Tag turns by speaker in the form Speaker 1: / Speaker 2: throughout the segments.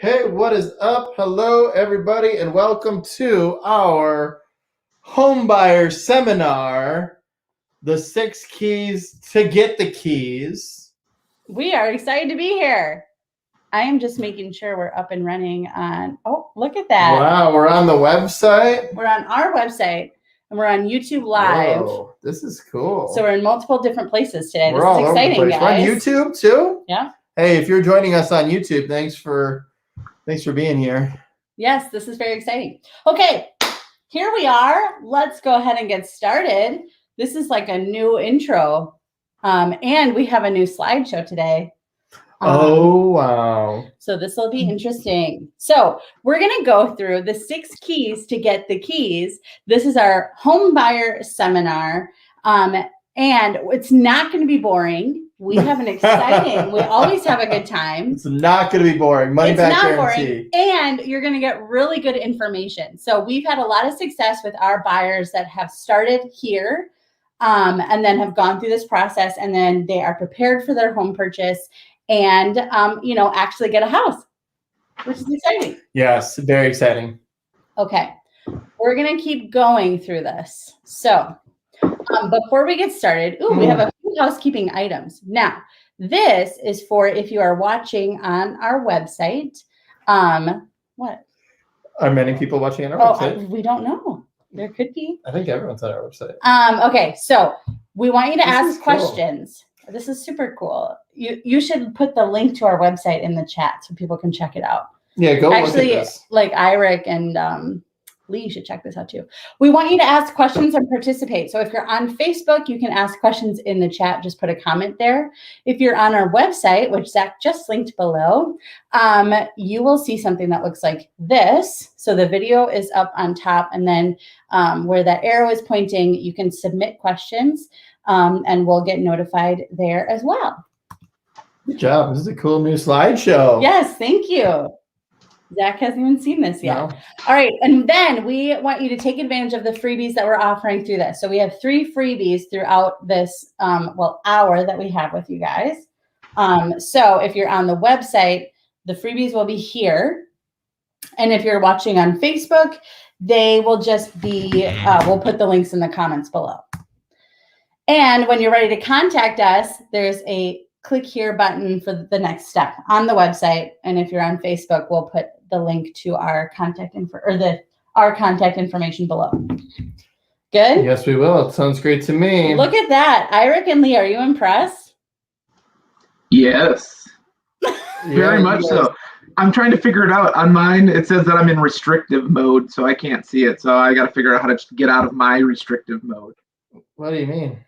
Speaker 1: Hey, what is up? Hello, everybody, and welcome to our homebuyer seminar, the 6 keys to get the keys.
Speaker 2: We are excited to be here. I am just making sure we're up and running on, oh, look at that.
Speaker 1: Wow, we're on the website?
Speaker 2: We're on our website, and we're on YouTube Live.
Speaker 1: Whoa, this is cool.
Speaker 2: So we're in multiple different places today.
Speaker 1: We're
Speaker 2: this
Speaker 1: all
Speaker 2: is exciting,
Speaker 1: over the place.
Speaker 2: guys.
Speaker 1: We're on YouTube, too?
Speaker 2: Yeah.
Speaker 1: Hey, if you're joining us on YouTube, thanks for being here.
Speaker 2: Yes, this is very exciting. Okay, here we are. Let's go ahead and get started. This is like a new intro, and we have a new slideshow today.
Speaker 1: Oh, wow.
Speaker 2: So this will be interesting. So we're going to go through the 6 keys to get the keys. This is our home buyer seminar, and it's not going to be boring. We have an exciting, we always have a good time.
Speaker 1: It's not going to be boring. Money back guarantee.
Speaker 2: Boring, and you're going to get really good information. So we've had a lot of success with our buyers that have started here and then have gone through this process, and then they are prepared for their home purchase and, actually get a house, which is exciting.
Speaker 1: Yes, very exciting.
Speaker 2: Okay, we're going to keep going through this. So before we get started, we have a few housekeeping items. Now, this is for if you are watching on our website. What?
Speaker 1: Are many people watching on our website?
Speaker 2: We don't know. There could be.
Speaker 1: I think everyone's on our website.
Speaker 2: Okay, so we want you to ask questions. Cool. This is super cool. You should put the link to our website in the chat so people can check it out.
Speaker 1: Yeah, go look at this.
Speaker 2: Like Eirk and Lee should check this out too. We want you to ask questions and participate. So if you're on Facebook, you can ask questions in the chat. Just put a comment there. If you're on our website, which Zach just linked below, you will see something that looks like this. So the video is up on top, and then where that arrow is pointing, you can submit questions, and we'll get notified there as well.
Speaker 1: Good job. This is a cool new slideshow.
Speaker 2: Yes, thank you. Zach hasn't even seen this yet.
Speaker 1: No.
Speaker 2: All right. And then we want you to take advantage of the freebies that we're offering through this. So we have 3 freebies throughout this, hour that we have with you guys. So if you're on the website, the freebies will be here. And if you're watching on Facebook, they will just be, we'll put the links in the comments below. And when you're ready to contact us, there's a click here button for the next step on the website. And if you're on Facebook, we'll put the link to our contact information below. Good?
Speaker 1: Yes, we will. It sounds great to me.
Speaker 2: Look at that. Eirk and Lee, are you impressed?
Speaker 3: Yes. Very much so. I'm trying to figure it out. On mine, it says that I'm in restrictive mode, so I can't see it. So I got to figure out how to get out of my restrictive mode.
Speaker 1: What do you mean?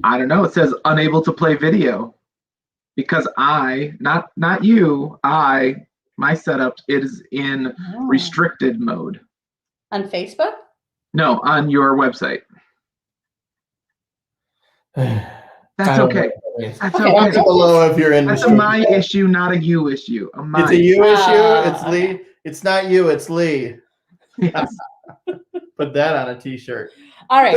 Speaker 3: I don't know. It says unable to play video because not you, my setup is in restricted mode.
Speaker 2: On Facebook?
Speaker 3: No, on your website. That's okay. That's okay.
Speaker 1: Comment below if you're in.
Speaker 3: That's a my issue, not a you issue.
Speaker 1: It's a you issue. It's Lee. It's not you. It's Lee.
Speaker 3: Yes.
Speaker 1: Put that on a t-shirt.
Speaker 2: All right.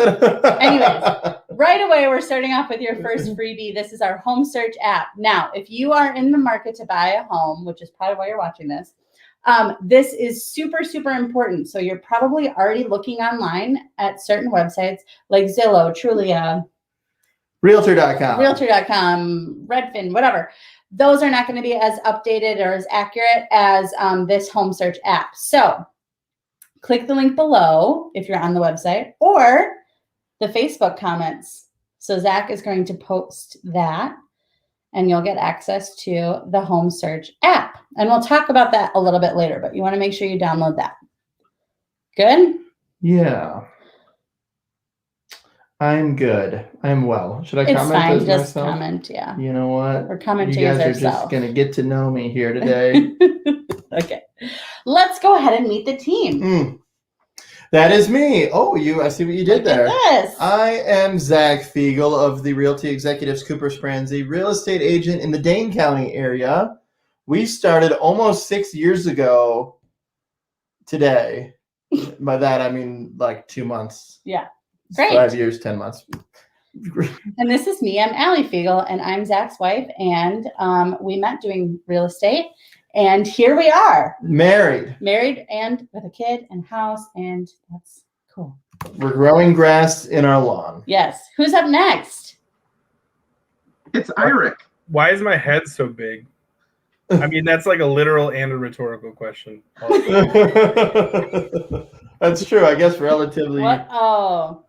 Speaker 2: Anyways, right away, we're starting off with your first freebie. This is our home search app. Now, if you are in the market to buy a home, which is probably why you're watching this, this is super, super important. So you're probably already looking online at certain websites like Zillow, Trulia,
Speaker 1: Realtor.com,
Speaker 2: Redfin, whatever. those are not going to be as updated or as accurate as this home search app. So click the link below if you're on the website or the Facebook comments. So Zach is going to post that and you'll get access to the home search app. And we'll talk about that a little bit later, but you want to make sure you download that. Good?
Speaker 1: Yeah. I'm good. I'm well. Should I
Speaker 2: It's
Speaker 1: comment
Speaker 2: fine.
Speaker 1: as
Speaker 2: Just
Speaker 1: myself?
Speaker 2: comment, yeah.
Speaker 1: You know what?
Speaker 2: We're commenting
Speaker 1: You guys
Speaker 2: as
Speaker 1: are just
Speaker 2: ourselves.
Speaker 1: going to get to know me here today.
Speaker 2: Okay. Let's go ahead and meet the team.
Speaker 1: That is me. Oh, I see what you did
Speaker 2: Look
Speaker 1: there.
Speaker 2: at this.
Speaker 1: I am Zach Figiel of the Realty Executives Cooper Spransey, real estate agent in the Dane County area. We started almost 6 years ago today. By that, I mean like 2 months.
Speaker 2: Yeah. Great.
Speaker 1: 5 years, 10 months.
Speaker 2: And this is me. I'm Allie Figiel, and I'm Zach's wife. And we met doing real estate. And here we are. Married and with a kid and house. And that's cool.
Speaker 1: We're growing grass in our lawn.
Speaker 2: Yes. Who's up next?
Speaker 3: It's Eirk.
Speaker 4: Why is my head so big? I mean, that's like a literal and a rhetorical question.
Speaker 1: That's true. I guess relatively.
Speaker 2: What? Oh.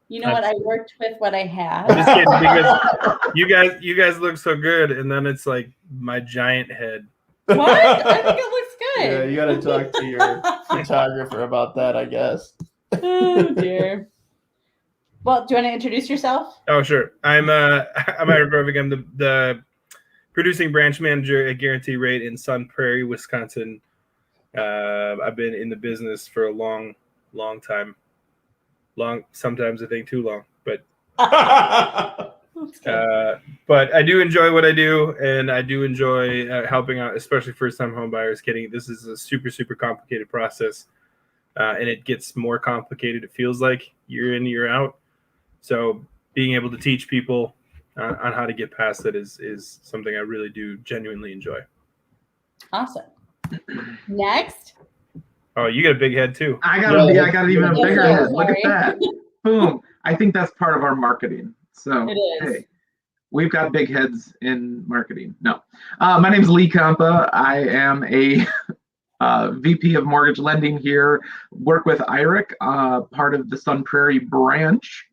Speaker 2: You know what? I worked with what I had.
Speaker 4: I'm just kidding because you guys look so good, and then it's like my giant head.
Speaker 2: What? I think it looks good.
Speaker 1: Yeah, you got to talk to your photographer about that, I guess.
Speaker 2: Oh dear. Well, do you want to introduce yourself?
Speaker 4: Oh, sure. I'm Eirk Rorvig. I'm the producing branch manager at Guarantee Rate in Sun Prairie, Wisconsin. I've been in the business for a long time. Sometimes I think too long, but but I do enjoy what I do, and I do enjoy helping out, especially first-time home buyers. This is a super complicated process, and it gets more complicated. It feels like year in, year out. So being able to teach people on how to get past it is something I really do genuinely enjoy.
Speaker 2: Awesome. Next.
Speaker 4: Oh, you got a big head too.
Speaker 3: I got an even bigger head. Look at that. Boom. I think that's part of our marketing. So
Speaker 2: it is.
Speaker 3: Hey, we've got big heads in marketing. No. My name is Lee Kampa. I am a VP of mortgage lending here. Work with Eirk, part of the Sun Prairie branch,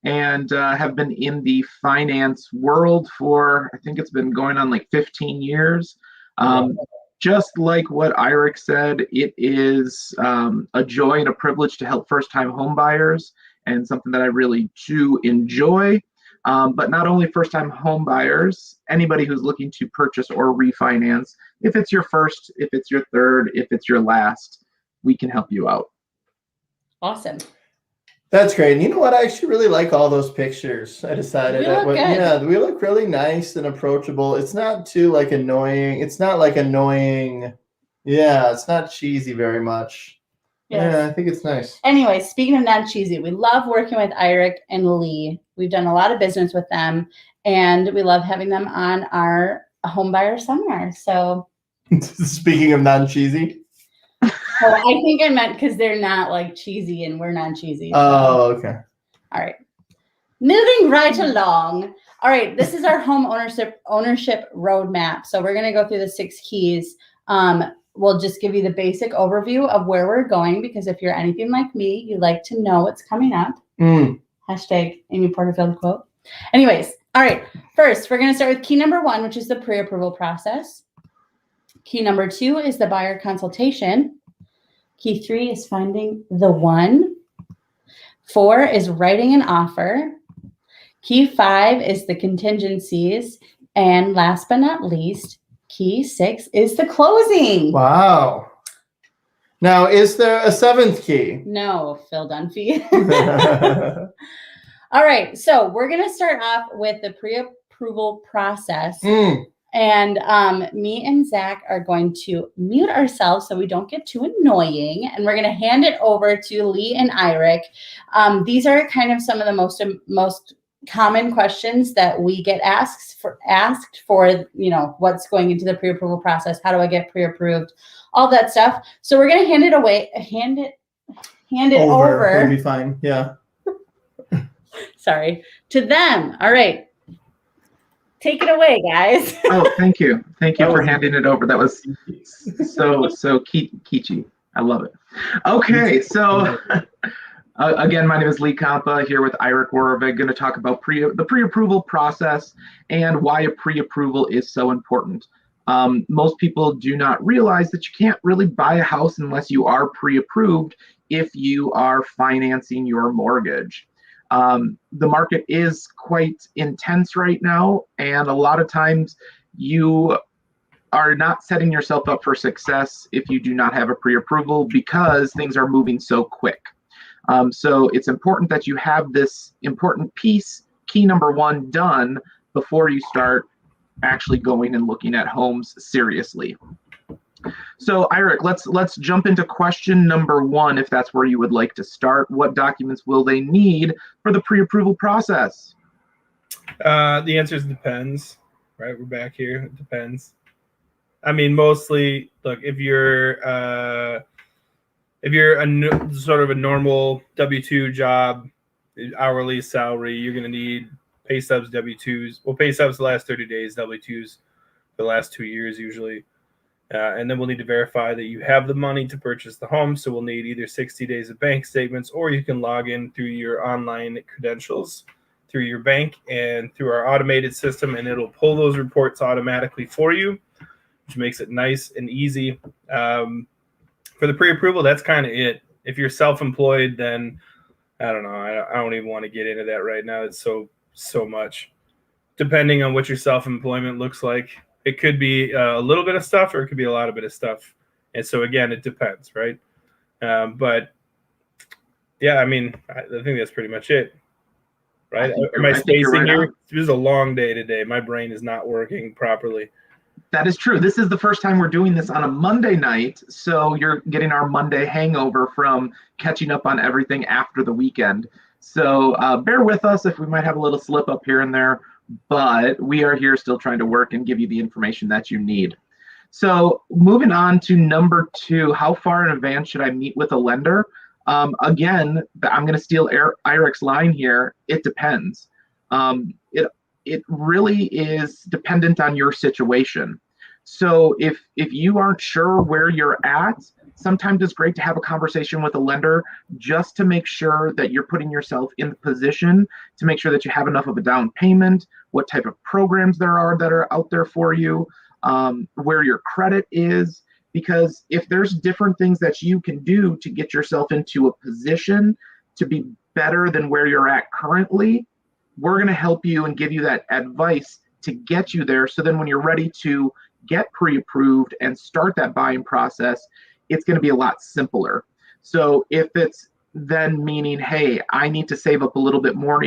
Speaker 3: and have been in the finance world for, I think it's been going on like 15 years. Just like what Eirk said, it is a joy and a privilege to help first-time home buyers, and something that I really do enjoy. But not only first-time home buyers, anybody who's looking to purchase or refinance, if it's your first, if it's your third, if it's your last, we can help you out.
Speaker 2: Awesome.
Speaker 1: That's great. And you know what? I actually really like all those pictures. I decided we look really nice and approachable. It's not too like annoying. It's not like annoying. Yeah, it's not cheesy very much. Yes. Yeah, I think it's nice.
Speaker 2: Anyway, speaking of not cheesy, we love working with Eirk and Lee. We've done a lot of business with them, and we love having them on our homebuyer seminar. So
Speaker 1: speaking of non-cheesy.
Speaker 2: Well, I think I meant because they're not like cheesy and we're not cheesy. So.
Speaker 1: Oh, okay.
Speaker 2: All right. Moving right along. All right. This is our home ownership roadmap. So we're going to go through the 6 keys. We'll just give you the basic overview of where we're going, because if you're anything like me, you like to know what's coming up. Hashtag Amy Porterfield quote. Anyways. All right. First, we're going to start with key number 1, which is the pre-approval process. Key number 2 is the buyer consultation. Key 3 is finding the one. 4 is writing an offer. Key 5 is the contingencies. And last but not least, key 6 is the closing.
Speaker 1: Wow. Now, is there a 7th key?
Speaker 2: No, Phil Dunphy. All right. So we're going to start off with the pre-approval process. And me and Zach are going to mute ourselves so we don't get too annoying. And we're going to hand it over to Lee and Eirk. These are kind of some of the most common questions that we get asked for, you know, what's going into the pre-approval process. How do I get pre-approved? All that stuff. So we're going to hand it over.
Speaker 1: It'll be fine. Yeah.
Speaker 2: Sorry. To them. All right. take it away, guys.
Speaker 3: Oh, thank you. Thank you
Speaker 1: That
Speaker 3: for
Speaker 1: was
Speaker 3: handing it over. That was so Kichi. I love it. Okay, so again, my name is Lee Kampa here with Eirk Rorvig. Going to talk about the pre-approval process and why a pre-approval is so important. Most people do not realize that you can't really buy a house unless you are pre-approved if you are financing your mortgage. The market is quite intense right now, and a lot of times you are not setting yourself up for success if you do not have a pre-approval because things are moving so quick. So it's important that you have this important piece, key number one, done before you start actually going and looking at homes seriously. So Eirk, let's jump into question number one, if that's where you would like to start. What documents will they need for the pre-approval process?
Speaker 4: The answer is depends, right? We're back here. It depends. I mean, mostly, look, if you're sort of a normal W-2 job, hourly salary, you're going to need pay stubs, W-2s. Well, pay stubs the last 30 days, W-2s the last 2 years usually. And then we'll need to verify that you have the money to purchase the home. So we'll need either 60 days of bank statements, or you can log in through your online credentials through your bank and through our automated system, and it'll pull those reports automatically for you, which makes it nice and easy. For the pre-approval, that's kind of it. If you're self-employed, then I don't know. I don't even want to get into that right now. It's so much. Depending on what your self-employment looks like, it could be a little bit of stuff, or it could be a lot of bit of stuff. And so again, it depends, right? But yeah, I mean, I think that's pretty much it, right? Am I spacing here? This is a long day today. My brain is not working properly.
Speaker 3: That is true. This is the first time we're doing this on a Monday night, so you're getting our Monday hangover from catching up on everything after the weekend. So bear with us if we might have a little slip up here and there, but we are here still trying to work and give you the information that you need. So moving on to number two, how far in advance should I meet with a lender? Again, I'm going to steal Eirk's line here. It depends. It really is dependent on your situation. So if you aren't sure where you're at, sometimes it's great to have a conversation with a lender just to make sure that you're putting yourself in the position to make sure that you have enough of a down payment, what type of programs there are that are out there for you, where your credit is. Because if there's different things that you can do to get yourself into a position to be better than where you're at currently, we're going to help you and give you that advice to get you there. So then when you're ready to get pre-approved and start that buying process, it's going to be a lot simpler. So if it's then meaning, hey, I need to save up a little bit more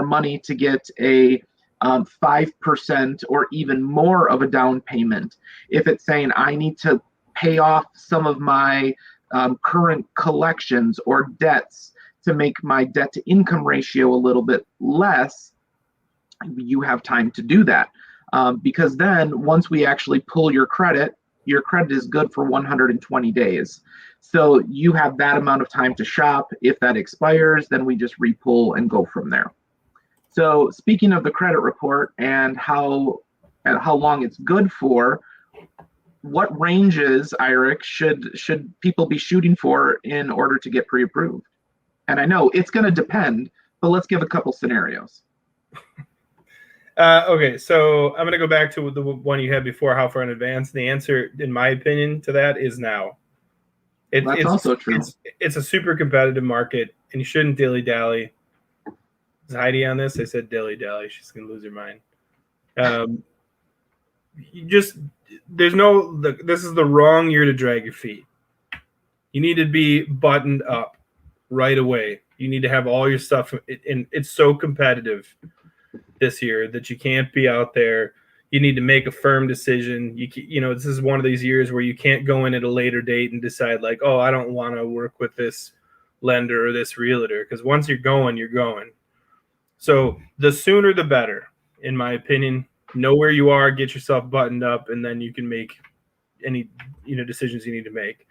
Speaker 3: money to get a 5% or even more of a down payment. If it's saying I need to pay off some of my current collections or debts to make my debt to income ratio a little bit less, you have time to do that. Because then once we actually pull your credit is good for 120 days. So you have that amount of time to shop. If that expires, then we just repull and go from there. So speaking of the credit report and how long it's good for, what ranges, Eirk, should people be shooting for in order to get pre-approved? And I know it's going to depend, but let's give a couple scenarios.
Speaker 4: Okay, so I'm going to go back to the one you had before, how far in advance. The answer, in my opinion, to that is now.
Speaker 3: That's also true.
Speaker 4: It's a super competitive market, and you shouldn't dilly-dally. Is Heidi on this? I said dilly-dally. She's going to lose her mind. This is the wrong year to drag your feet. You need to be buttoned up right away. You need to have all your stuff, and it's so competitive this year that you can't be out there. You need to make a firm decision. This is one of these years where you can't go in at a later date and decide like, oh, I don't want to work with this lender or this realtor, because once you're going, you're going. So the sooner the better, in my opinion. Know where you are, get yourself buttoned up, and then you can make any decisions you need to make.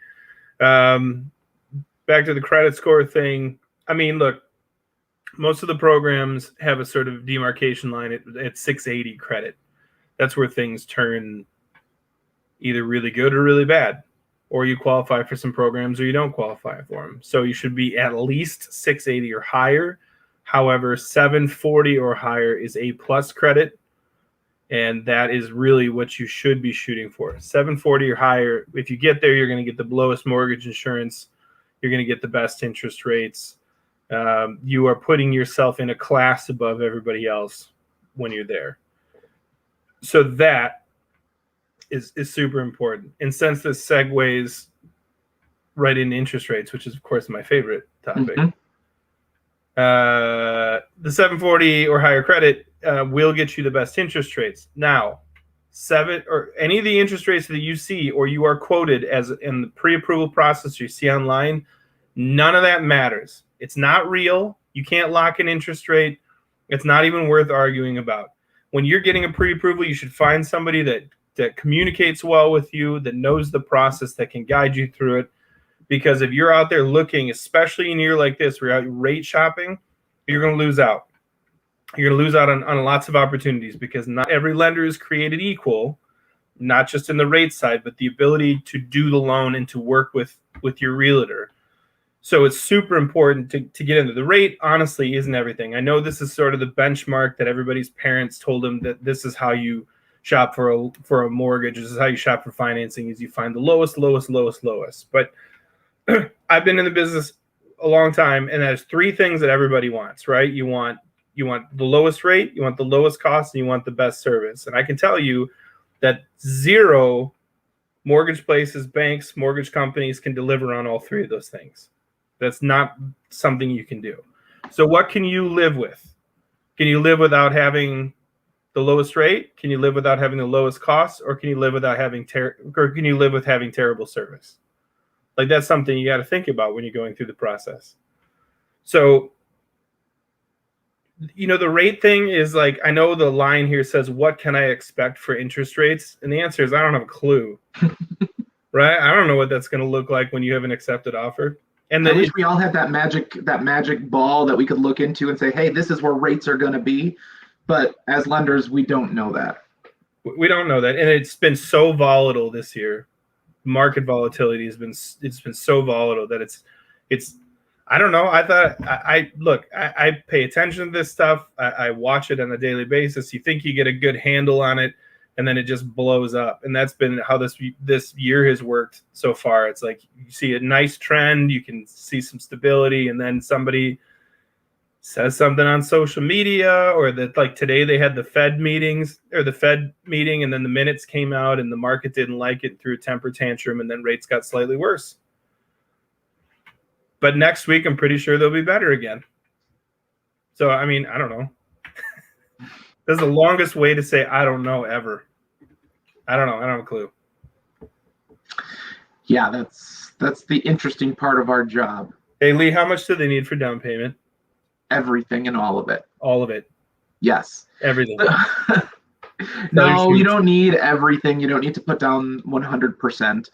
Speaker 4: Back to the credit score thing. I mean, look, most of the programs have a sort of demarcation line at 680 credit. That's where things turn either really good or really bad, or you qualify for some programs or you don't qualify for them. So you should be at least 680 or higher. However, 740 or higher is A+ credit, and that is really what you should be shooting for. 740 or higher, if you get there, you're going to get the lowest mortgage insurance. You're going to get the best interest rates. You are putting yourself in a class above everybody else when you're there. So that is super important. And since this segues right into interest rates, which is, of course, my favorite topic, the 740 or higher credit will get you the best interest rates. Now, any of the interest rates that you see or you are quoted as in the pre-approval process you see online, none of that matters. It's not real. You can't lock an interest rate. It's not even worth arguing about. When you're getting a pre-approval, you should find somebody that communicates well with you, that knows the process, that can guide you through it. Because if you're out there looking, especially in a year like this, where you're out rate shopping, you're going to lose out. You're going to lose out on lots of opportunities because not every lender is created equal, not just in the rate side, but the ability to do the loan and to work with your realtor. So it's super important to get into the rate. Honestly, isn't everything. I know this is sort of the benchmark that everybody's parents told them that this is how you shop for a mortgage. This is how you shop for financing, is you find the lowest. But I've been in the business a long time, and there's three things that everybody wants, right? You want the lowest rate, you want the lowest cost, and you want the best service. And I can tell you that zero mortgage places, banks, mortgage companies can deliver on all three of those things. That's not something you can do. So what can you live with? Can you live without having the lowest rate? Can you live without having the lowest cost? Or can you live without having having terrible service? Like, that's something you got to think about when you're going through the process. So, the rate thing is like, I know the line here says, what can I expect for interest rates? And the answer is, I don't have a clue, right? I don't know what that's going to look like when you have an accepted offer. And
Speaker 3: I wish we all had that magic ball that we could look into and say, hey, this is where rates are going to be. But as lenders, we don't know that.
Speaker 4: We don't know that. And it's been so volatile this year. Market volatility has been so volatile that it's I don't know. I thought I pay attention to this stuff. I watch it on a daily basis. You think you get a good handle on it, and then it just blows up. And that's been how this year has worked so far. It's like you see a nice trend, you can see some stability, and then somebody says something on social media, or that, like today they had the Fed meeting, and then the minutes came out and the market didn't like it, threw a temper tantrum, and then rates got slightly worse. But next week, I'm pretty sure they'll be better again. So, I mean, I don't know. That's the longest way to say I don't know ever. I don't know. I don't have a clue.
Speaker 3: Yeah, that's the interesting part of our job.
Speaker 4: Hey, Lee, how much do they need for down payment?
Speaker 3: Everything and all of it.
Speaker 4: All of it.
Speaker 3: Yes.
Speaker 4: Everything.
Speaker 3: No, you don't need everything. You don't need to put down 100%.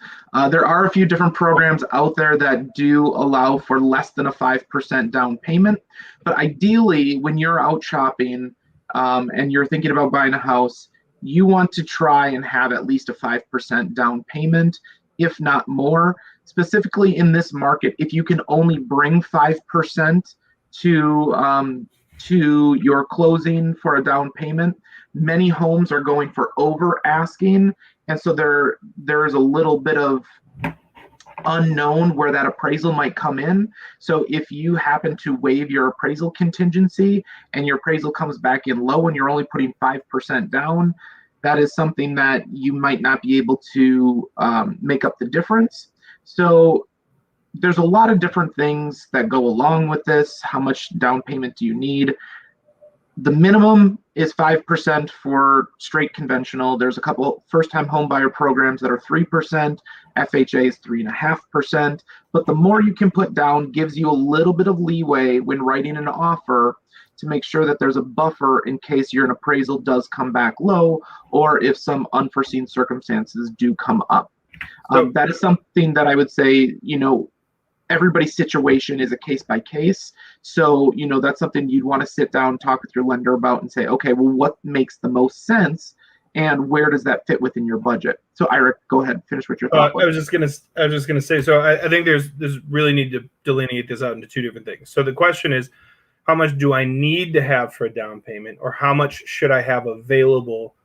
Speaker 3: There are a few different programs out there that do allow for less than a 5% down payment. But ideally, when you're out shopping and you're thinking about buying a house, you want to try and have at least a 5% down payment, if not more. Specifically in this market, if you can only bring 5% to your closing for a down payment, many homes are going for over asking, and so there is a little bit of unknown where that appraisal might come in. So if you happen to waive your appraisal contingency and your appraisal comes back in low and you're only putting 5% down, that is something that you might not be able to make up the difference. So there's a lot of different things that go along with this. How much down payment do you need? The minimum is 5% for straight conventional. There's a couple first-time homebuyer programs that are 3%. FHA is 3.5%. But the more you can put down gives you a little bit of leeway when writing an offer to make sure that there's a buffer in case your appraisal does come back low, or if some unforeseen circumstances do come up. That is something that I would say, everybody's situation is a case by case. So, that's something you'd want to sit down, talk with your lender about and say, okay, well, what makes the most sense and where does that fit within your budget? So Eirk, go ahead, finish what your thought was.
Speaker 4: I was just gonna say, so I think there's really need to delineate this out into two different things. So the question is, how much do I need to have for a down payment, or how much should I have available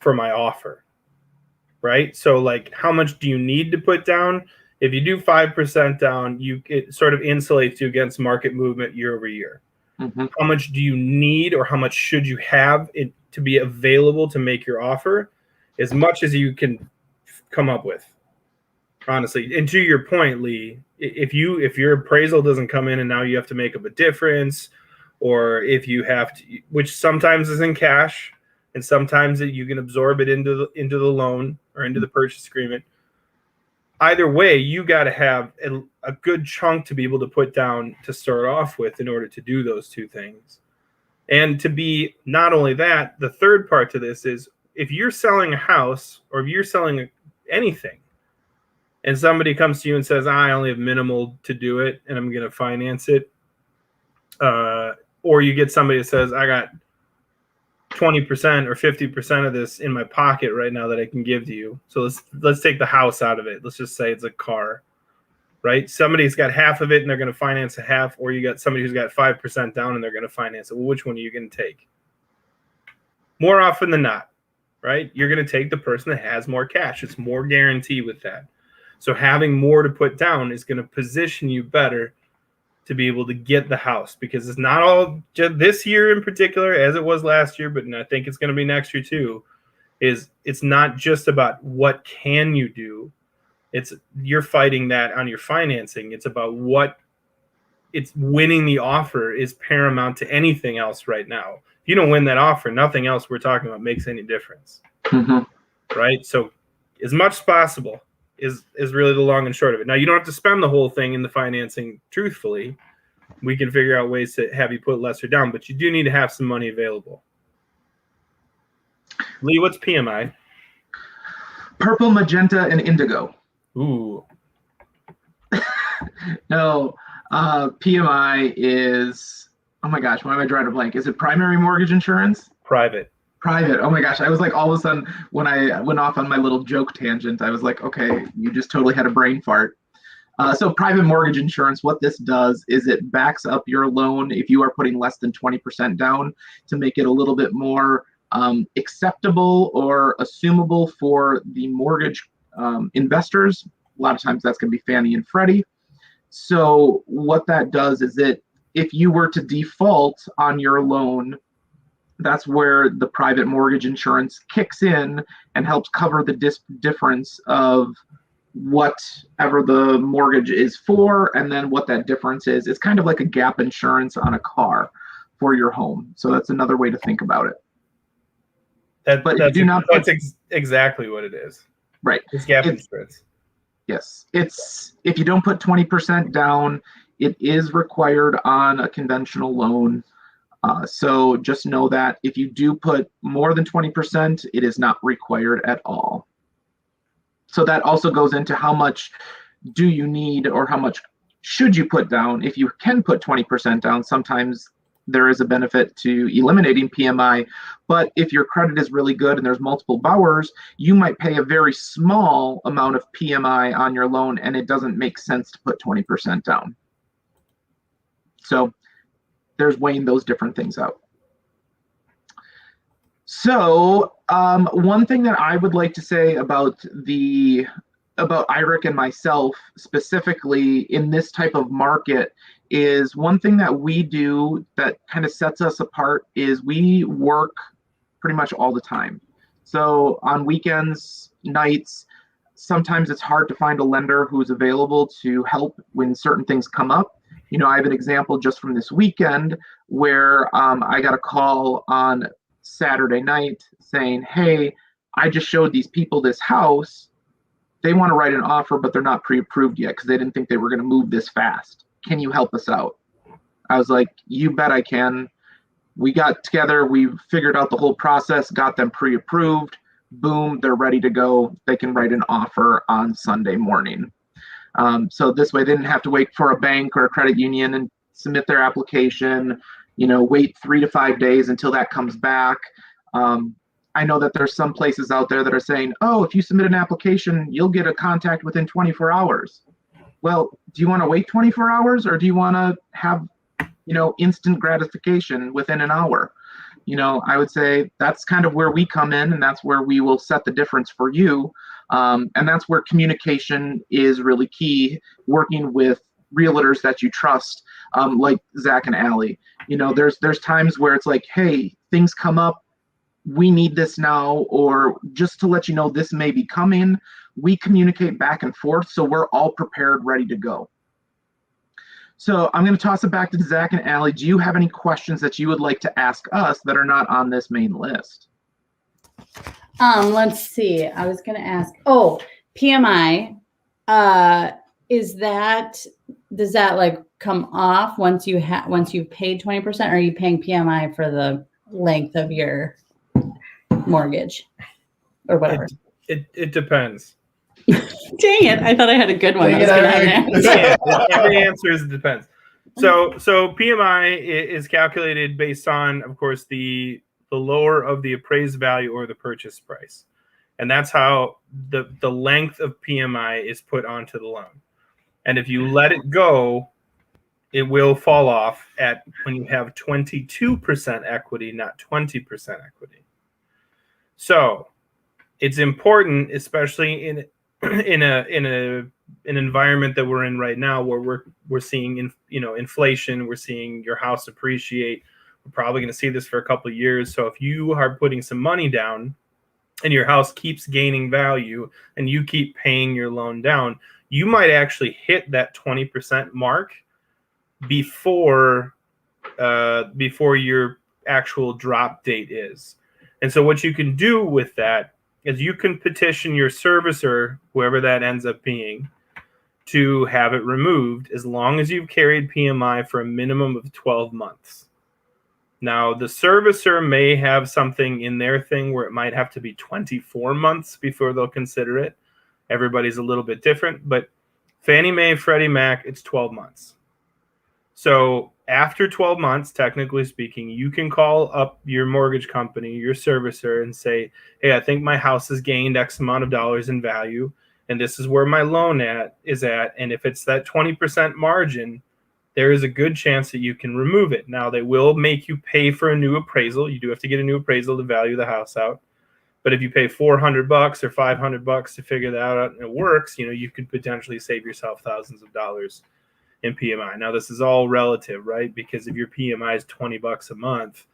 Speaker 4: for my offer? Right? So like, how much do you need to put down? If you do 5% down, it sort of insulates you against market movement year over year.
Speaker 3: Mm-hmm.
Speaker 4: How much do you need, or how much should you have it to be available to make your offer? As much as you can come up with, honestly. And to your point, Lee, if your appraisal doesn't come in and now you have to make up a difference, or if you have to, which sometimes is in cash and sometimes you can absorb it into the loan or into the purchase agreement. Either way, you got to have a good chunk to be able to put down to start off with in order to do those two things. And to be not only that, the third part to this is, if you're selling a house or if you're selling anything and somebody comes to you and says, I only have minimal to do it and I'm going to finance it, or you get somebody that says, I got 20% or 50% of this in my pocket right now that I can give to you. So let's take the house out of it. Let's just say it's a car, right? Somebody's got half of it and they're going to finance a half, or you got somebody who's got 5% down and they're going to finance it. Well, which one are you going to take? More often than not, right? You're going to take the person that has more cash. It's more guarantee with that. So having more to put down is going to position you better to be able to get the house, because it's not all just this year in particular, as it was last year, but I think it's going to be next year too, it's not just about what can you do. You're fighting that on your financing. It's about it's winning the offer is paramount to anything else right now. If you don't win that offer, nothing else we're talking about makes any difference.
Speaker 3: Mm-hmm.
Speaker 4: Right? So as much as possible is really the long and short of it. Now, you don't have to spend the whole thing in the financing truthfully. We can figure out ways to have you put lesser down, but you do need to have some money available. Lee, what's PMI?
Speaker 3: Purple, magenta, and indigo.
Speaker 4: Ooh.
Speaker 3: No, PMI is, oh my gosh, why am I drawing a blank? Is it primary mortgage insurance?
Speaker 4: Private.
Speaker 3: Oh my gosh, I was like, all of a sudden, when I went off on my little joke tangent, I was like, okay, you just totally had a brain fart. So private mortgage insurance, what this does is it backs up your loan if you are putting less than 20% down to make it a little bit more acceptable or assumable for the mortgage investors. A lot of times that's going to be Fannie and Freddie. So what that does is if you were to default on your loan, that's where the private mortgage insurance kicks in and helps cover the difference of whatever the mortgage is for, and then what that difference is. It's kind of like a gap insurance on a car for your home. So that's another way to think about it.
Speaker 4: That's exactly what it is.
Speaker 3: Right.
Speaker 4: It's gap insurance.
Speaker 3: Yes. If you don't put 20% down, it is required on a conventional loan. So just know that if you do put more than 20%, it is not required at all. So that also goes into how much do you need or how much should you put down. If you can put 20% down, sometimes there is a benefit to eliminating PMI. But if your credit is really good and there's multiple borrowers, you might pay a very small amount of PMI on your loan, and it doesn't make sense to put 20% down. So there's weighing those different things out. So one thing that I would like to say about Eirk and myself specifically in this type of market is one thing that we do that kind of sets us apart is we work pretty much all the time. So on weekends, nights, sometimes it's hard to find a lender who's available to help when certain things come up. You know, I have an example just from this weekend where I got a call on Saturday night saying, hey, I just showed these people this house. They want to write an offer, but they're not pre-approved yet because they didn't think they were going to move this fast. Can you help us out? I was like, you bet I can. We got together. We figured out the whole process, got them pre-approved. Boom, they're ready to go. They can write an offer on Sunday morning. So this way they didn't have to wait for a bank or a credit union and submit their application, wait 3 to 5 days until that comes back. I know that there's some places out there that are saying, oh, if you submit an application, you'll get a contact within 24 hours. Well, do you want to wait 24 hours or do you want to have, instant gratification within an hour? I would say that's kind of where we come in, and that's where we will set the difference for you. And that's where communication is really key, working with realtors that you trust, like Zach and Allie. There's times where it's like, hey, things come up, we need this now, or just to let you know this may be coming. We communicate back and forth, so we're all prepared, ready to go. So I'm going to toss it back to Zach and Allie. Do you have any questions that you would like to ask us that are not on this main list?
Speaker 2: Let's see. I was going to ask. Oh, PMI. Does that like come off once you've paid 20%, or are you paying PMI for the length of your mortgage or whatever?
Speaker 4: It depends.
Speaker 2: Dang it! I thought I had a good one.
Speaker 4: Yeah, every answer is it depends. So PMI is calculated based on, of course, the lower of the appraised value or the purchase price, and that's how the length of PMI is put onto the loan. And if you let it go, it will fall off at when you have 22% equity, not 20% equity. So it's important, especially in an environment that we're in right now, where we're seeing inflation, we're seeing your house appreciate. We're probably going to see this for a couple of years. So if you are putting some money down and your house keeps gaining value and you keep paying your loan down, you might actually hit that 20% mark before your actual drop date is. And so what you can do with that is you can petition your servicer, whoever that ends up being, to have it removed as long as you've carried PMI for a minimum of 12 months. Now, the servicer may have something in their thing where it might have to be 24 months before they'll consider it. Everybody's a little bit different, but Fannie Mae, Freddie Mac, it's 12 months. So after 12 months, technically speaking, you can call up your mortgage company, your servicer, and say, hey, I think my house has gained X amount of dollars in value, and this is where my loan is at. And if it's that 20% margin, there is a good chance that you can remove it. Now, they will make you pay for a new appraisal. You do have to get a new appraisal to value the house out. But if you pay $400 or $500 to figure that out and it works, you could potentially save yourself thousands of dollars in PMI. Now, this is all relative, right? Because if your PMI is $20 a month,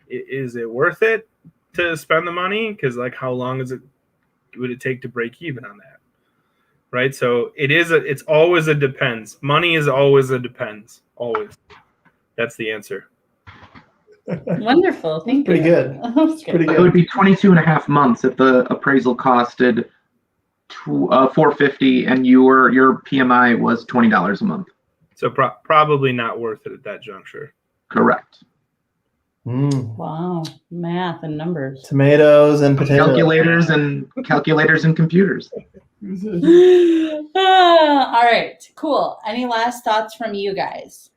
Speaker 4: is it worth it to spend the money? Because how long would it take to break even on that, right? So it's always a depends. Money is always a depends. Always. That's the answer.
Speaker 2: Wonderful. Thank you.
Speaker 1: Pretty good. Pretty good.
Speaker 3: It would be 22 and a half months if the appraisal costed $450 and your PMI was $20 a month.
Speaker 4: So probably not worth it at that juncture.
Speaker 3: Correct.
Speaker 2: Wow, math and numbers.
Speaker 1: Tomatoes and potatoes.
Speaker 3: Calculators and computers.
Speaker 2: All right, cool. Any last thoughts from you guys?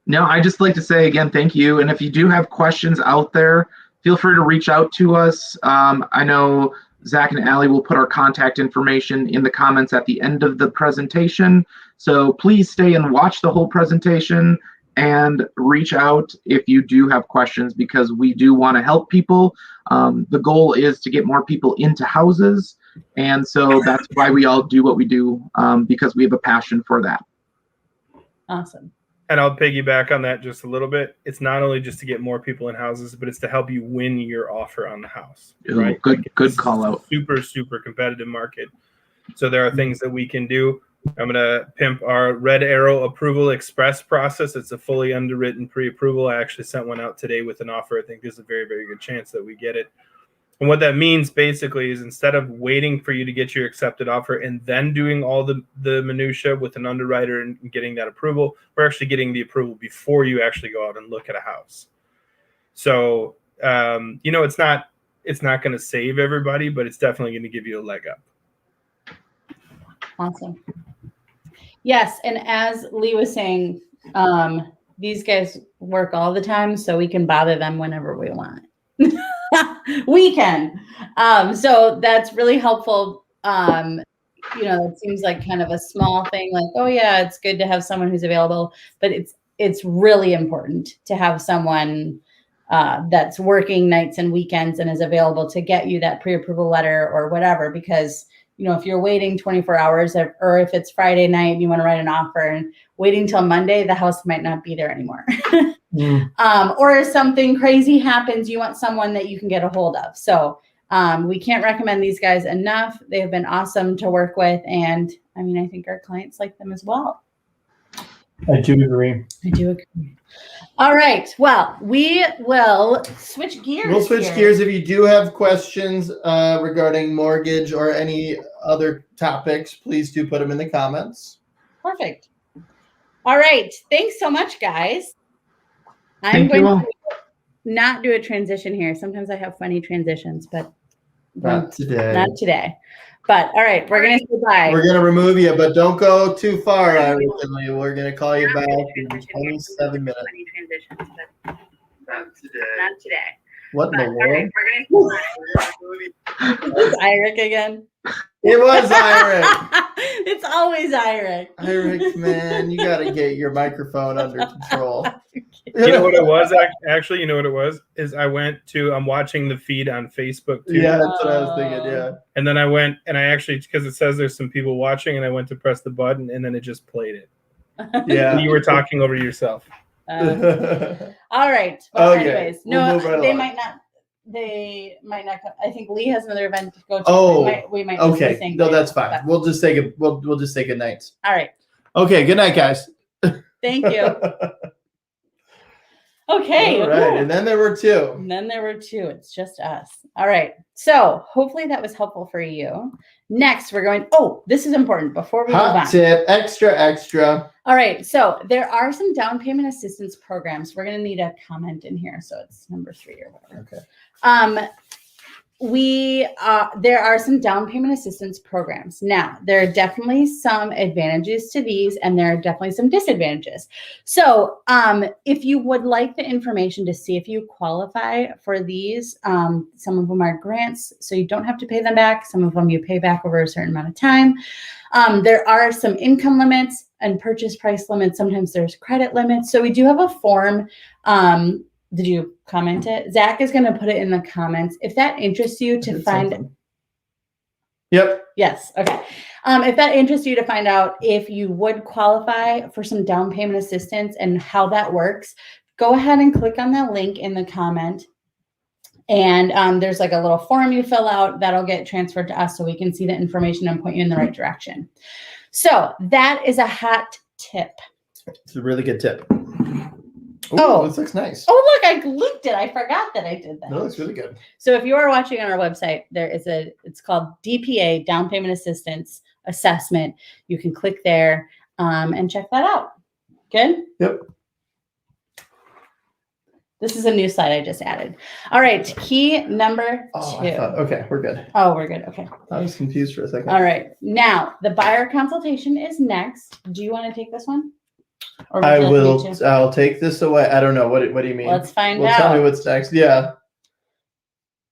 Speaker 3: No, I just like to say again, thank you. And if you do have questions out there, feel free to reach out to us. I know Zach and Allie will put our contact information in the comments at the end of the presentation. So please stay and watch the whole presentation and reach out if you do have questions, because we do want to help people. The goal is to get more people into houses. And so that's why we all do what we do, because we have a passion for that.
Speaker 2: Awesome.
Speaker 4: And I'll piggyback on that just a little bit. It's not only just to get more people in houses, but it's to help you win your offer on the house. Right?
Speaker 3: Good call out.
Speaker 4: Super, super competitive market. So there are things that we can do. I'm going to pimp our Red Arrow Approval Express process. It's a fully underwritten pre-approval. I actually sent one out today with an offer. I think there's a very, very good chance that we get it. And what that means basically is instead of waiting for you to get your accepted offer and then doing all the minutia with an underwriter and getting that approval, we're actually getting the approval before you actually go out and look at a house. So, it's not going to save everybody, but it's definitely going to give you a leg up.
Speaker 2: Awesome. Yes, and as Lee was saying, these guys work all the time, so we can bother them whenever we want. We can. So that's really helpful. It seems like kind of a small thing, like, oh yeah, it's good to have someone who's available, but it's really important to have someone that's working nights and weekends and is available to get you that pre-approval letter or whatever, because if you're waiting 24 hours or if it's Friday night and you want to write an offer and waiting till Monday, the house might not be there anymore. Or if something crazy happens, you want someone that you can get a hold of. So we can't recommend these guys enough. They have been awesome to work with. And I think our clients like them as well.
Speaker 1: I do agree.
Speaker 2: All right. Well, we will switch gears.
Speaker 1: We'll switch gears. If you do have questions regarding mortgage or any other topics, please do put them in the comments.
Speaker 2: Perfect. All right. Thanks so much, guys.
Speaker 3: Thank you all.
Speaker 2: To not do a transition here. Sometimes I have funny transitions, but
Speaker 1: not today.
Speaker 2: Not today. But all right, we're gonna say bye.
Speaker 1: We're gonna remove you, but don't go too far. We're gonna call you back in 27 minutes. Not today. What in the world?
Speaker 2: It's Eirk again.
Speaker 1: It was Eirk.
Speaker 2: It's always Eirk.
Speaker 1: Eirk, man, you got to get your microphone under control.
Speaker 4: You know what it was? Actually, you know what it was? I'm watching the feed on Facebook too.
Speaker 1: Yeah, that's what I was thinking, yeah.
Speaker 4: And then I went and I actually, because it says there's some people watching, and I went to press the button and then it just played it.
Speaker 1: Yeah.
Speaker 4: And you were talking over yourself.
Speaker 2: All right. Well,
Speaker 1: okay.
Speaker 2: anyways, they might not come. I think Lee has another event to go to.
Speaker 1: Oh,
Speaker 2: we might
Speaker 1: okay. No, that's fine. But we'll just say we'll just say good night.
Speaker 2: All right.
Speaker 1: Okay. Good night, guys.
Speaker 2: Thank you. Okay.
Speaker 1: All right. And then there were two.
Speaker 2: It's just us. All right. So hopefully that was helpful for you. Next, we're going. Oh, this is important before we move on.
Speaker 1: Hot tip, extra.
Speaker 2: All right. So there are some down payment assistance programs. We're going to need a comment in here. So it's number 3 or whatever.
Speaker 1: Okay.
Speaker 2: There are some down payment assistance programs. Now, there are definitely some advantages to these, and there are definitely some disadvantages. So if you would like the information to see if you qualify for these, some of them are grants, so you don't have to pay them back. Some of them you pay back over a certain amount of time. There are some income limits and purchase price limits. Sometimes there's credit limits. So we do have a form. Did you comment it? Zach is going to put it in the comments. If that interests you to find.
Speaker 1: Something. Yep.
Speaker 2: Yes. Okay. If that interests you to find out if you would qualify for some down payment assistance and how that works, go ahead and click on that link in the comment. And there's like a little form you fill out that'll get transferred to us so we can see the information and point you in the right direction. So that is a hot tip.
Speaker 1: It's a really good tip. Ooh,
Speaker 2: oh,
Speaker 1: this looks nice.
Speaker 2: Oh, look, I linked it. I forgot that I did that.
Speaker 1: No, looks really good.
Speaker 2: So if you are watching on our website, it's called DPA, Down Payment Assistance Assessment. You can click there and check that out. Good?
Speaker 1: Yep.
Speaker 2: This is a new slide I just added. All right, key number 2.
Speaker 1: Okay, we're good.
Speaker 2: Oh, we're good. Okay.
Speaker 1: I was confused for a second.
Speaker 2: All right. Now, the buyer consultation is next. Do you want to take this one? Or
Speaker 1: I will. I'll take this away. I don't know. What do you mean?
Speaker 2: Let's find out.
Speaker 1: Tell me what's next. Yeah.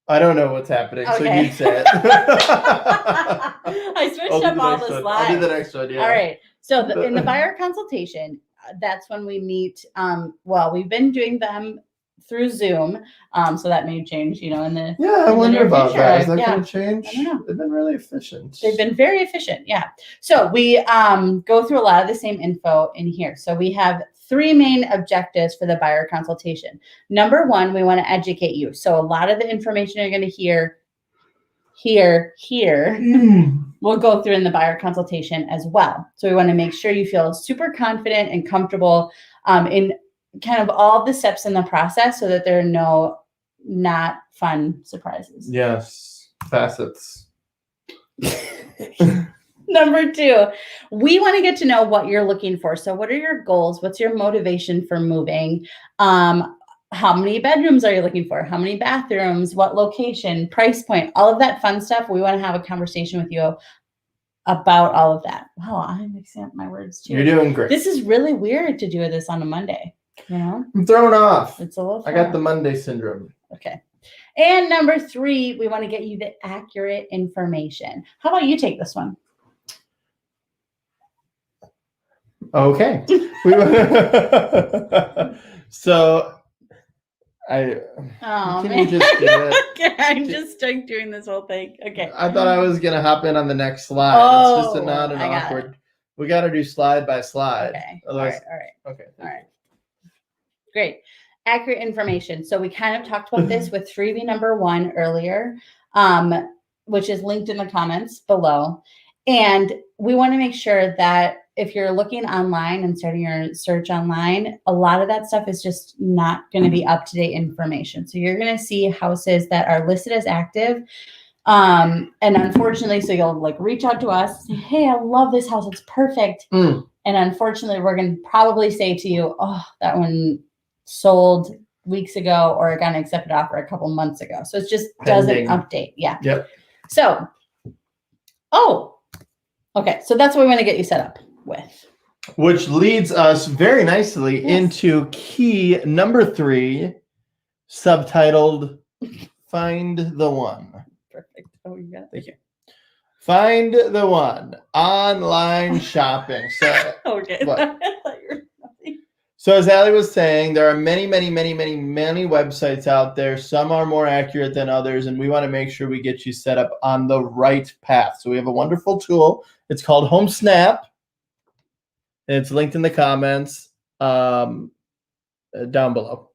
Speaker 1: I don't know what's happening, so you say it.
Speaker 2: I switched up all the slides.
Speaker 1: I'll do the next one, yeah.
Speaker 2: All right. So in the buyer consultation, that's when we meet. We've been doing them through Zoom, so that may change, in the
Speaker 1: I wonder about
Speaker 2: future.
Speaker 1: that. Is that going to change?
Speaker 2: I don't know.
Speaker 1: They've been really efficient.
Speaker 2: They've been very efficient, yeah. So we go through a lot of the same info in here. So we have 3 main objectives for the buyer consultation. Number 1, we want to educate you. So a lot of the information you're going to hear we'll go through in the buyer consultation as well. So we want to make sure you feel super confident and comfortable in kind of all the steps in the process so that there are no not fun surprises.
Speaker 1: Yes, facets.
Speaker 2: Number 2, we want to get to know what you're looking for. So what are your goals? What's your motivation for moving? How many bedrooms are you looking for? How many bathrooms? What location? Price point? All of that fun stuff. We want to have a conversation with you about all of that. Wow, I'm mixing up my words too.
Speaker 1: You're doing great.
Speaker 2: This is really weird to do this on a Monday. You know,
Speaker 1: I'm thrown off.
Speaker 2: it's a little.
Speaker 1: I got the Monday syndrome.
Speaker 2: Okay. And number 3, we want to get you the accurate information. How about you take this one?
Speaker 1: Okay. So can
Speaker 2: man.
Speaker 1: you just do it?
Speaker 2: Okay, I'm just stuck doing this whole thing. Okay.
Speaker 1: I thought I was gonna hop in on the next slide. It's just not an
Speaker 2: I got
Speaker 1: awkward.
Speaker 2: it.
Speaker 1: We got to do slide by slide.
Speaker 2: Okay.
Speaker 1: Otherwise,
Speaker 2: All right.
Speaker 1: okay.
Speaker 2: All right. Great. Accurate information. So we kind of talked about this with freebie number 1 earlier, which is linked in the comments below. And we want to make sure that if you're looking online and starting your search online, a lot of that stuff is just not going to be up-to-date information. So you're going to see houses that are listed as active. And unfortunately, so you'll like reach out to us, say, hey, I love this house. It's perfect. And unfortunately, we're going to probably say to you, oh, that one sold weeks ago or got an accepted offer a couple months ago. So it just doesn't update. Yeah.
Speaker 1: Yep.
Speaker 2: So, okay. So that's what we want to get you set up with.
Speaker 1: Which leads us very nicely into key number 3, subtitled "Find the One."
Speaker 2: Perfect. Oh, you got it.
Speaker 1: Thank you. Find the One. Online shopping. So,
Speaker 2: Okay.
Speaker 1: What?
Speaker 2: I thought you were nothing.
Speaker 1: So as Allie was saying, there are many websites out there. Some are more accurate than others, and we want to make sure we get you set up on the right path. So we have a wonderful tool. It's called Home Snap. And it's linked in the comments down below.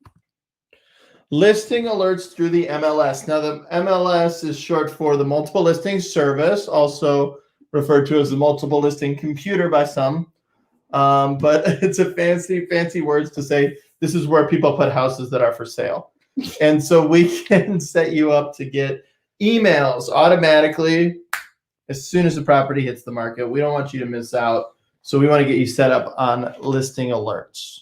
Speaker 1: Listing alerts through the MLS. Now, the MLS is short for the Multiple Listing Service, also referred to as the Multiple Listing Computer by some. But it's a fancy words to say this is where people put houses that are for sale. And so we can set you up to get emails automatically as soon as the property hits the market. We don't want you to miss out. So we want to get you set up on listing alerts.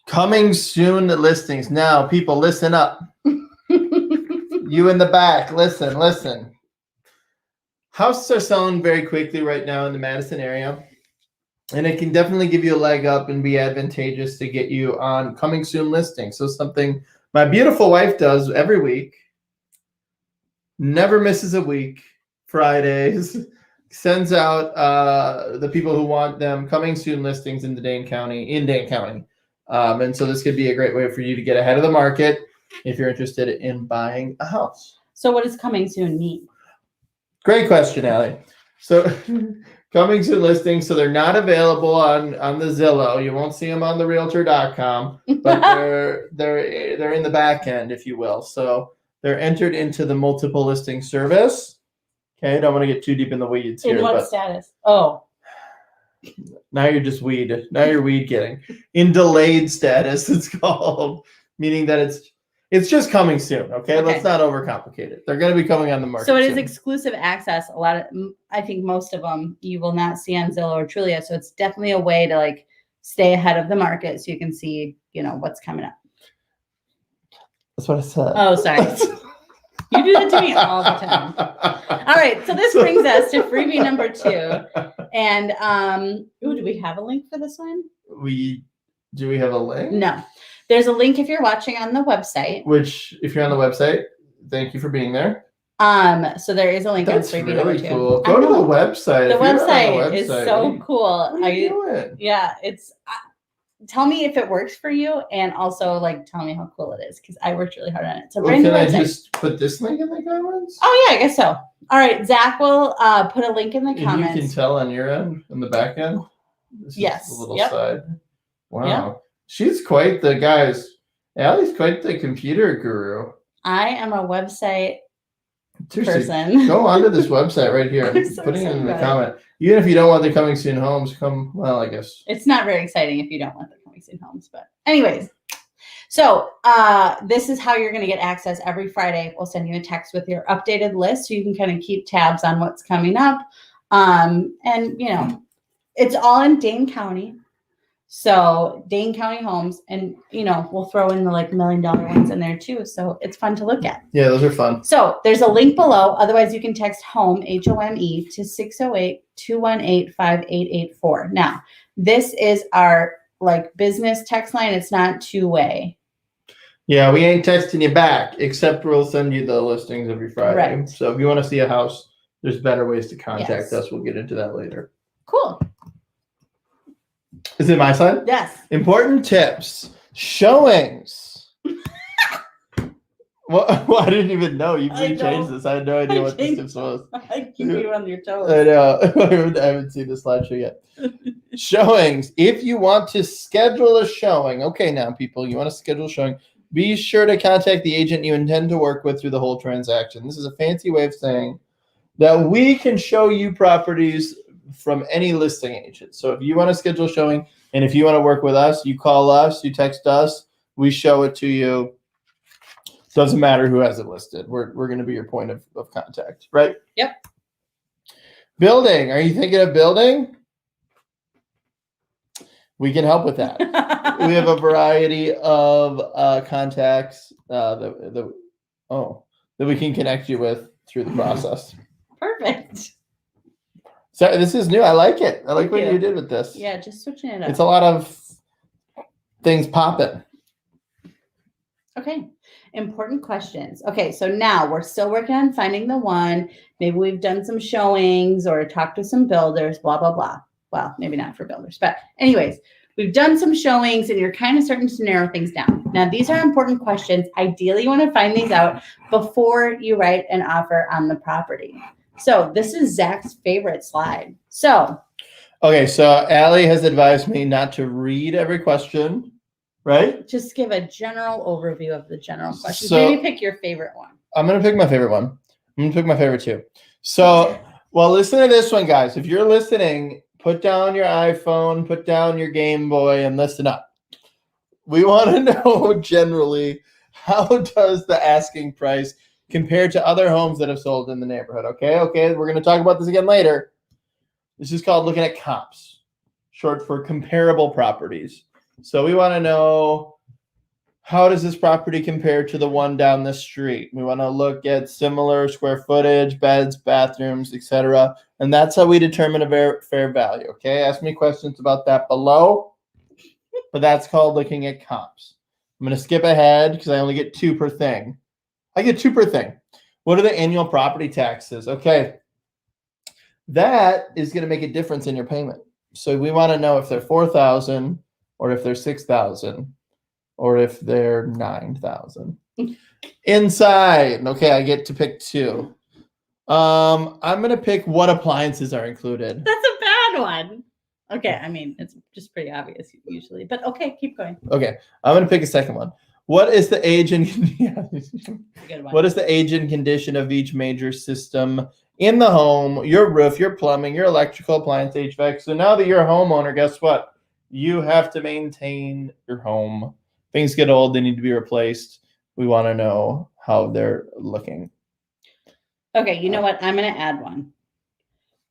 Speaker 1: Coming soon listings. Now, people, listen up. You in the back, listen. Houses are selling very quickly right now in the Madison area. And it can definitely give you a leg up and be advantageous to get you on coming soon listings. So something my beautiful wife does every week, never misses a week, Fridays, sends out the people who want them coming soon listings in Dane County. And so this could be a great way for you to get ahead of the market if you're interested in buying a house.
Speaker 2: So what does coming soon mean?
Speaker 1: Great question, Allie. So coming soon listings, so they're not available on the Zillow. You won't see them on the Realtor.com, but they're in the back end, if you will. So they're entered into the multiple listing service. Okay, don't want to get too deep in the weeds here.
Speaker 2: In what status? Oh.
Speaker 1: Now you're just weed. Now you're weed getting. In delayed status, it's called, meaning that it's just coming soon. Okay, let's not overcomplicate it. They're going to be coming on the market.
Speaker 2: So it is
Speaker 1: soon.
Speaker 2: exclusive access. A lot of, I think most of them you will not see on Zillow or Trulia. So it's definitely a way to like stay ahead of the market so you can see, what's coming up.
Speaker 1: That's what I said.
Speaker 2: Oh, sorry. You do that to me all the time. All right. So this brings us to freebie number 2. And do we have a link for this one?
Speaker 1: Do we have a link?
Speaker 2: No. There's a link if you're watching on the website.
Speaker 1: Which, if you're on the website, thank you for being there.
Speaker 2: So there is a link on freebie number 2.
Speaker 1: That's really cool. Go to the website.
Speaker 2: The website is so cool.
Speaker 1: What are you doing?
Speaker 2: Yeah, it's. Tell me if it works for you, and also tell me how cool it is because I worked really hard on it. So
Speaker 1: can I just put this link in the comments?
Speaker 2: Oh yeah, I guess so. All right, Zach will put a link in the comments.
Speaker 1: You can tell on your end, on the back end. This
Speaker 2: yes.
Speaker 1: is the little side. Wow, she's quite the Allie's quite the computer guru.
Speaker 2: I am a website person.
Speaker 1: Go onto this website right here. I'm
Speaker 2: so
Speaker 1: putting it in the comment. Even if you don't want the coming soon homes, I guess.
Speaker 2: It's not very exciting if you don't want the coming soon homes. But anyways, so this is how you're going to get access every Friday. We'll send you a text with your updated list so you can kind of keep tabs on what's coming up. And, it's all in Dane County. So Dane County homes, and we'll throw in the like $1 million ones in there too. So it's fun to look at.
Speaker 1: Yeah, those are fun.
Speaker 2: So there's a link below. Otherwise, you can text HOME, HOME, to 608-218-5884. Now, this is our like business text line. It's not two-way.
Speaker 1: Yeah, we ain't texting you back, except we'll send you the listings every Friday.
Speaker 2: Right.
Speaker 1: So if you want to see a house, there's better ways to contact
Speaker 2: Yes.
Speaker 1: us. We'll get into that later.
Speaker 2: Cool.
Speaker 1: Is it my side?
Speaker 2: Yes.
Speaker 1: Important tips. Showings. Well, I didn't even know. You
Speaker 2: I
Speaker 1: changed
Speaker 2: know.
Speaker 1: this. I had no idea
Speaker 2: I
Speaker 1: what this
Speaker 2: changed-
Speaker 1: tips was.
Speaker 2: I keep you on your toes.
Speaker 1: I know. I haven't seen the slideshow yet. Showings. If you want to schedule a showing, okay, now people, you want to schedule a showing, be sure to contact the agent you intend to work with through the whole transaction. This is a fancy way of saying that we can show you properties from any listing agent. So if you want to schedule a showing and if you want to work with us, you call us, you text us, we show it to you. Doesn't matter who has it listed. We're going to be your point of contact, right?
Speaker 2: Yep.
Speaker 1: Building. Are you thinking of building? We can help with that. We have a variety of contacts that we can connect you with through the process.
Speaker 2: Perfect.
Speaker 1: So this is new. I like it. I like
Speaker 2: Thank
Speaker 1: what
Speaker 2: you.
Speaker 1: you did with this.
Speaker 2: Yeah, just switching it up.
Speaker 1: It's a lot of things popping.
Speaker 2: Okay. Important questions. Okay, so now we're still working on finding the one. Maybe we've done some showings or talked to some builders, blah, blah, blah. Well, maybe not for builders, but anyways, we've done some showings and you're kind of starting to narrow things down. Now, these are important questions. Ideally, you want to find these out before you write an offer on the property. So this is Zach's favorite slide. So
Speaker 1: Okay, so Allie has advised me not to read every question, right?
Speaker 2: just give a general overview of the general questions.
Speaker 1: So-
Speaker 2: Maybe pick your favorite one.
Speaker 1: I'm going to pick my favorite one. I'm going to pick my favorite two. So, well, listen to this one, guys. If you're listening, put down your iPhone, put down your Game Boy, and listen up. We want to know generally, how does the asking price compare to other homes that have sold in the neighborhood? Okay, we're going to talk about this again later. This is called looking at comps, short for comparable properties. So we want to know, how does this property compare to the one down the street? We want to look at similar square footage, beds, bathrooms, etc. And that's how we determine a fair value. Okay, ask me questions about that below. But that's called looking at comps. I'm going to skip ahead because I only get 2 per thing. I get 2 per thing. What are the annual property taxes? Okay, that is going to make a difference in your payment. So we want to know if they're $4,000 or if they're $6,000. Or if they're 9,000. Inside. Okay, I get to pick 2. I'm gonna pick what appliances are included.
Speaker 2: That's a bad one. Okay, I mean, it's just pretty obvious usually, but okay, keep going.
Speaker 1: Okay, I'm gonna pick a second one. What is the age and
Speaker 2: Good one.
Speaker 1: what is the age and condition of each major system in the home? Your roof, your plumbing, your electrical, appliance, HVAC. So now that you're a homeowner, guess what? You have to maintain your home. Things get old, they need to be replaced. We want to know how they're looking.
Speaker 2: Okay, you know what? I'm going to add one.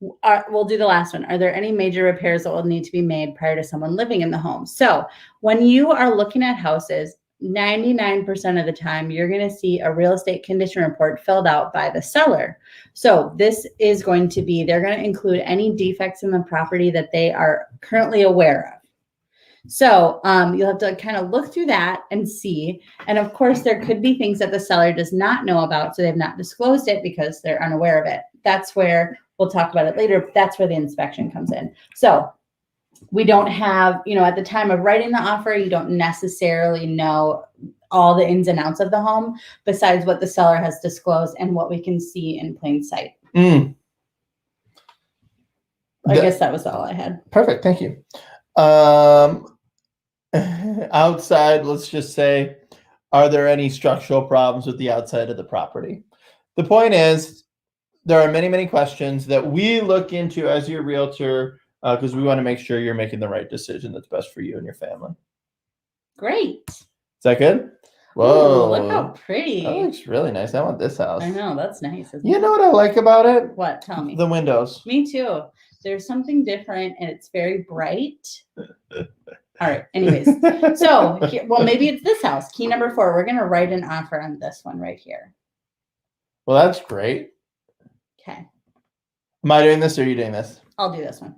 Speaker 2: We'll do the last one. Are there any major repairs that will need to be made prior to someone living in the home? So when you are looking at houses, 99% of the time, you're going to see a real estate condition report filled out by the seller. So this is going to be, they're going to include any defects in the property that they are currently aware of. So you'll have to kind of look through that and see. And of course, there could be things that the seller does not know about, so they've not disclosed it because they're unaware of it. That's where we'll talk about it later. But that's where the inspection comes in. So we don't have, at the time of writing the offer, you don't necessarily know all the ins and outs of the home besides what the seller has disclosed and what we can see in plain sight. I guess that was all I had.
Speaker 1: Perfect. Thank you. Outside, let's just say, are there any structural problems with the outside of the property? The point is, there are many, many questions that we look into as your realtor because we want to make sure you're making the right decision that's best for you and your family.
Speaker 2: Great.
Speaker 1: Is that good? Whoa.
Speaker 2: Ooh, look how pretty.
Speaker 1: That looks really nice. I want this house.
Speaker 2: I know, that's nice. Isn't
Speaker 1: You
Speaker 2: it?
Speaker 1: know what I like about it?
Speaker 2: What? Tell me.
Speaker 1: The windows.
Speaker 2: Me too. There's something different and it's very bright. All right. Anyways, so well, maybe it's this house. Key number 4. We're gonna write an offer on this one right here.
Speaker 1: Well, that's great.
Speaker 2: Okay.
Speaker 1: Am I doing this or are you doing this?
Speaker 2: I'll do this one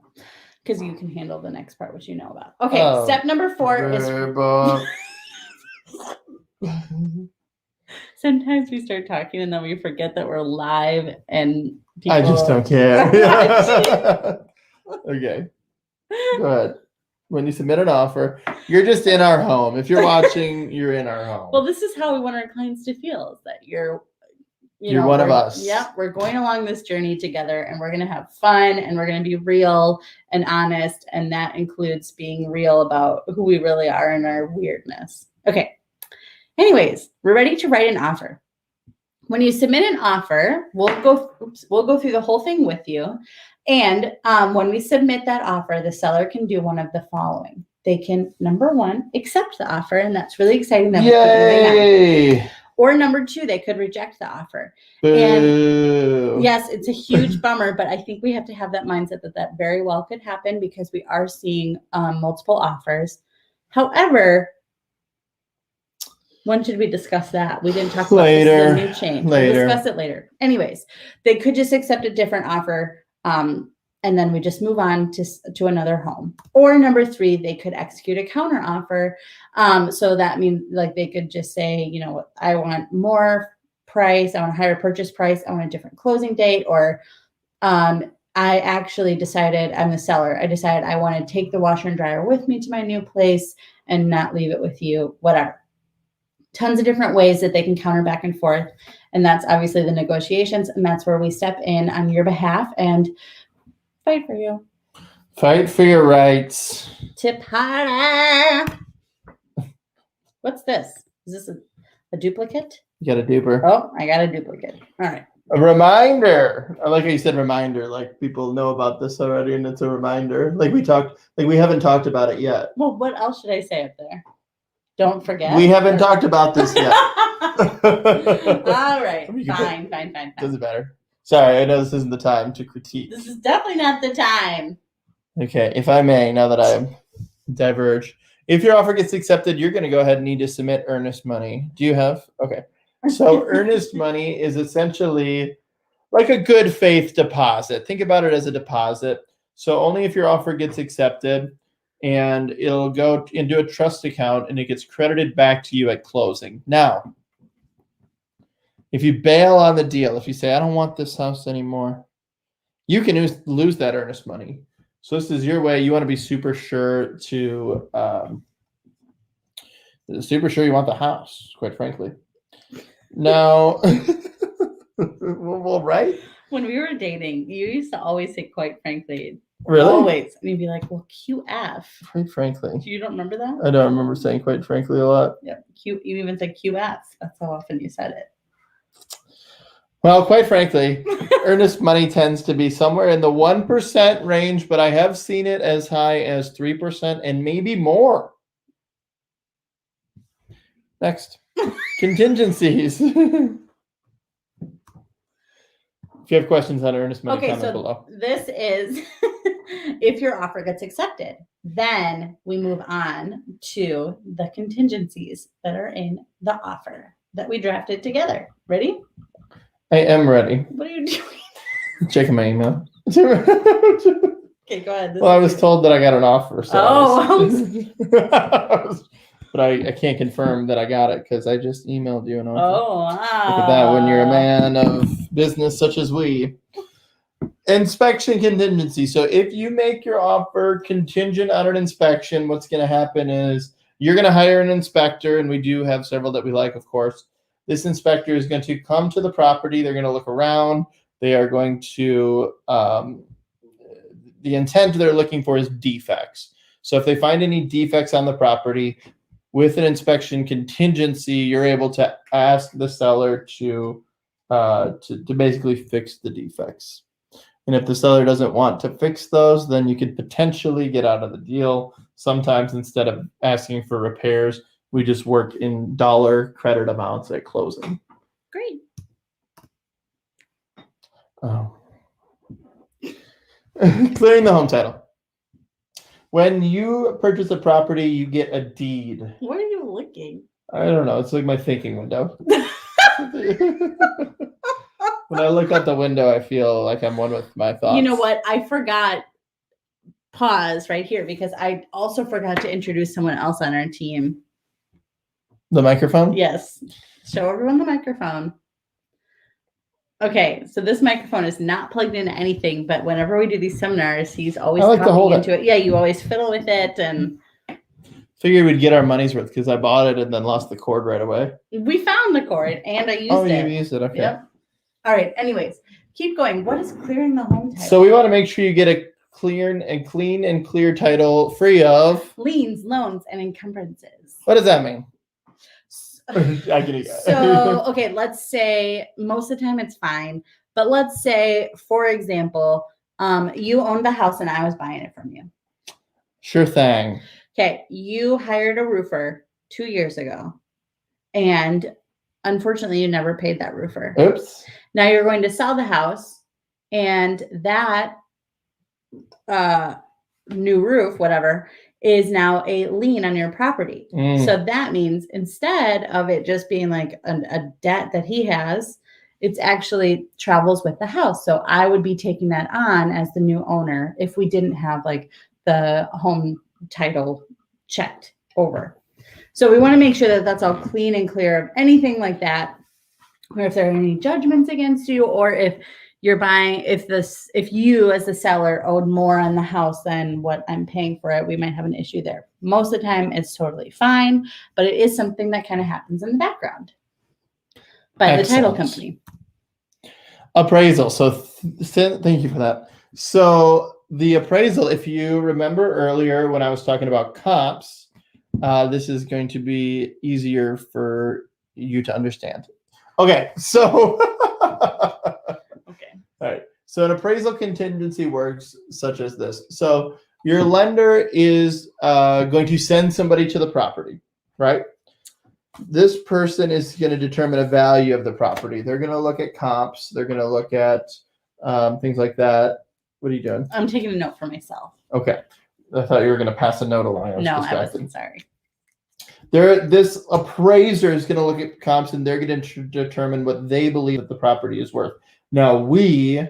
Speaker 2: because you can handle the next part, which you know about. Okay.
Speaker 1: Oh,
Speaker 2: Step number 4 is.
Speaker 1: Verbal.
Speaker 2: Sometimes we start talking and then we forget that we're live and people.
Speaker 1: I just don't care. Okay. Go ahead. When you submit an offer, you're just in our home. If you're watching, you're in our home.
Speaker 2: Well, this is how we want our clients to feel, is that you're
Speaker 1: one of us.
Speaker 2: Yep, we're going along this journey together and we're going to have fun and we're going to be real and honest. And that includes being real about who we really are and our weirdness. Okay. Anyways, we're ready to write an offer. When you submit an offer, we'll go through the whole thing with you. And when we submit that offer, the seller can do one of the following. They can, number 1, accept the offer, and that's really exciting. That
Speaker 1: Yay!
Speaker 2: Or number 2, they could reject the offer.
Speaker 1: Boo.
Speaker 2: And yes, it's a huge bummer, but I think we have to have that mindset that very well could happen because we are seeing multiple offers. However, when should we discuss that? We didn't talk about this is a new change.
Speaker 1: Later.
Speaker 2: We'll discuss it later. Anyways, they could just accept a different offer, and then we just move on to another home. Or number 3, they could execute a counter offer. So that means like they could just say, you know, I want more price, I want a higher purchase price, I want a different closing date, or I actually decided, I'm the seller, I decided I want to take the washer and dryer with me to my new place and not leave it with you, whatever. Tons of different ways that they can counter back and forth. And that's obviously the negotiations. And that's where we step in on your behalf and fight for you.
Speaker 1: Fight for your rights.
Speaker 2: Tip harder. What's this? Is this a duplicate?
Speaker 1: You got a duper.
Speaker 2: Oh, I got a duplicate. All right.
Speaker 1: A reminder. I like how you said reminder. Like people know about this already, and it's a reminder. Like we haven't talked about it yet.
Speaker 2: Well, what else should I say up there? Don't forget.
Speaker 1: We haven't talked about this yet.
Speaker 2: All right. Fine.
Speaker 1: Doesn't matter. Sorry, I know this isn't the time to critique.
Speaker 2: This is definitely not the time.
Speaker 1: Okay, if I may, now that I diverge. If your offer gets accepted, you're going to go ahead and need to submit earnest money. Do you have? Okay. So earnest money is essentially like a good faith deposit. Think about it as a deposit. So only if your offer gets accepted, and it'll go into a trust account and it gets credited back to you at closing. Now, if you bail on the deal, if you say, I don't want this house anymore, you can lose that earnest money. So this is your way. You want to be super sure you want the house, quite frankly. Now, well, right?
Speaker 2: When we were dating, you used to always say, quite frankly.
Speaker 1: Really?
Speaker 2: Always. And you'd be like, well, QF.
Speaker 1: Quite frankly.
Speaker 2: You don't remember that?
Speaker 1: I don't remember saying quite frankly a lot.
Speaker 2: Yep. You even said QF. That's how often you said it.
Speaker 1: Well, quite frankly, earnest money tends to be somewhere in the 1% range, but I have seen it as high as 3% and maybe more. Next. Contingencies. If you have questions on earnest money, comment below.
Speaker 2: This is if your offer gets accepted. Then we move on to the contingencies that are in the offer that we drafted together. Ready?
Speaker 1: I am ready.
Speaker 2: What are you doing?
Speaker 1: Checking my email.
Speaker 2: Okay, go ahead.
Speaker 1: Well, I was told that I got an offer. So but I can't confirm that I got it because I just emailed you an offer.
Speaker 2: Oh, wow.
Speaker 1: Look at that when you're a man of business such as we. Inspection contingency. So if you make your offer contingent on an inspection, what's going to happen is you're going to hire an inspector, and we do have several that we like, of course. This inspector is going to come to the property. They're going to look around. They are going to, the intent they're looking for is defects. So if they find any defects on the property, with an inspection contingency, you're able to ask the seller to basically fix the defects. And if the seller doesn't want to fix those, then you could potentially get out of the deal. Sometimes instead of asking for repairs, we just work in dollar credit amounts at closing.
Speaker 2: Great.
Speaker 1: Oh. Clearing the home title. When you purchase a property, you get a deed.
Speaker 2: What are you looking?
Speaker 1: I don't know. It's like my thinking window. When I look out the window, I feel like I'm one with my thoughts.
Speaker 2: You know what? I forgot. Pause right here because I also forgot to introduce someone else on our team.
Speaker 1: The microphone?
Speaker 2: Yes. Show everyone the microphone. Okay, so this microphone is not plugged into anything, but whenever we do these seminars, he's always talking into it. Yeah, you always fiddle with it, and
Speaker 1: figured we'd get our money's worth because I bought it and then lost the cord right away.
Speaker 2: We found the cord and I used it.
Speaker 1: Oh, you used it. Okay.
Speaker 2: Yep. All right. Anyways, keep going. What is clearing the home title?
Speaker 1: So we want to make sure you get a clean and clear title free of
Speaker 2: liens, loans, and encumbrances.
Speaker 1: What does that mean? I get it.
Speaker 2: So, okay, let's say most of the time it's fine, but let's say, for example, you owned the house and I was buying it from you.
Speaker 1: Sure thing.
Speaker 2: Okay, you hired a roofer 2 years ago, and unfortunately, you never paid that roofer.
Speaker 1: Oops.
Speaker 2: Now you're going to sell the house, and that new roof, whatever, is now a lien on your property. So that means instead of it just being like a debt that he has, it's actually travels with the house. So I would be taking that on as the new owner if we didn't have like the home title checked over. So we want to make sure that that's all clean and clear of anything like that, or if there are any judgments against you, or if you're buying, if you as the seller owed more on the house than what I'm paying for it, we might have an issue there. Most of the time it's totally fine, but it is something that kind of happens in the background by the title company.
Speaker 1: Appraisal. So thank you for that. So the appraisal, if you remember earlier when I was talking about comps, this is going to be easier for you to understand. Okay, so all right. So an appraisal contingency works such as this. So your lender is going to send somebody to the property, right? This person is going to determine a value of the property. They're going to look at comps. They're going to look at things like that. What are you doing?
Speaker 2: I'm taking a note for myself.
Speaker 1: Okay. I thought you were going to pass a note along.
Speaker 2: No, I wasn't. Sorry.
Speaker 1: This appraiser is going to look at comps and they're going to determine what they believe that the property is worth. Now, we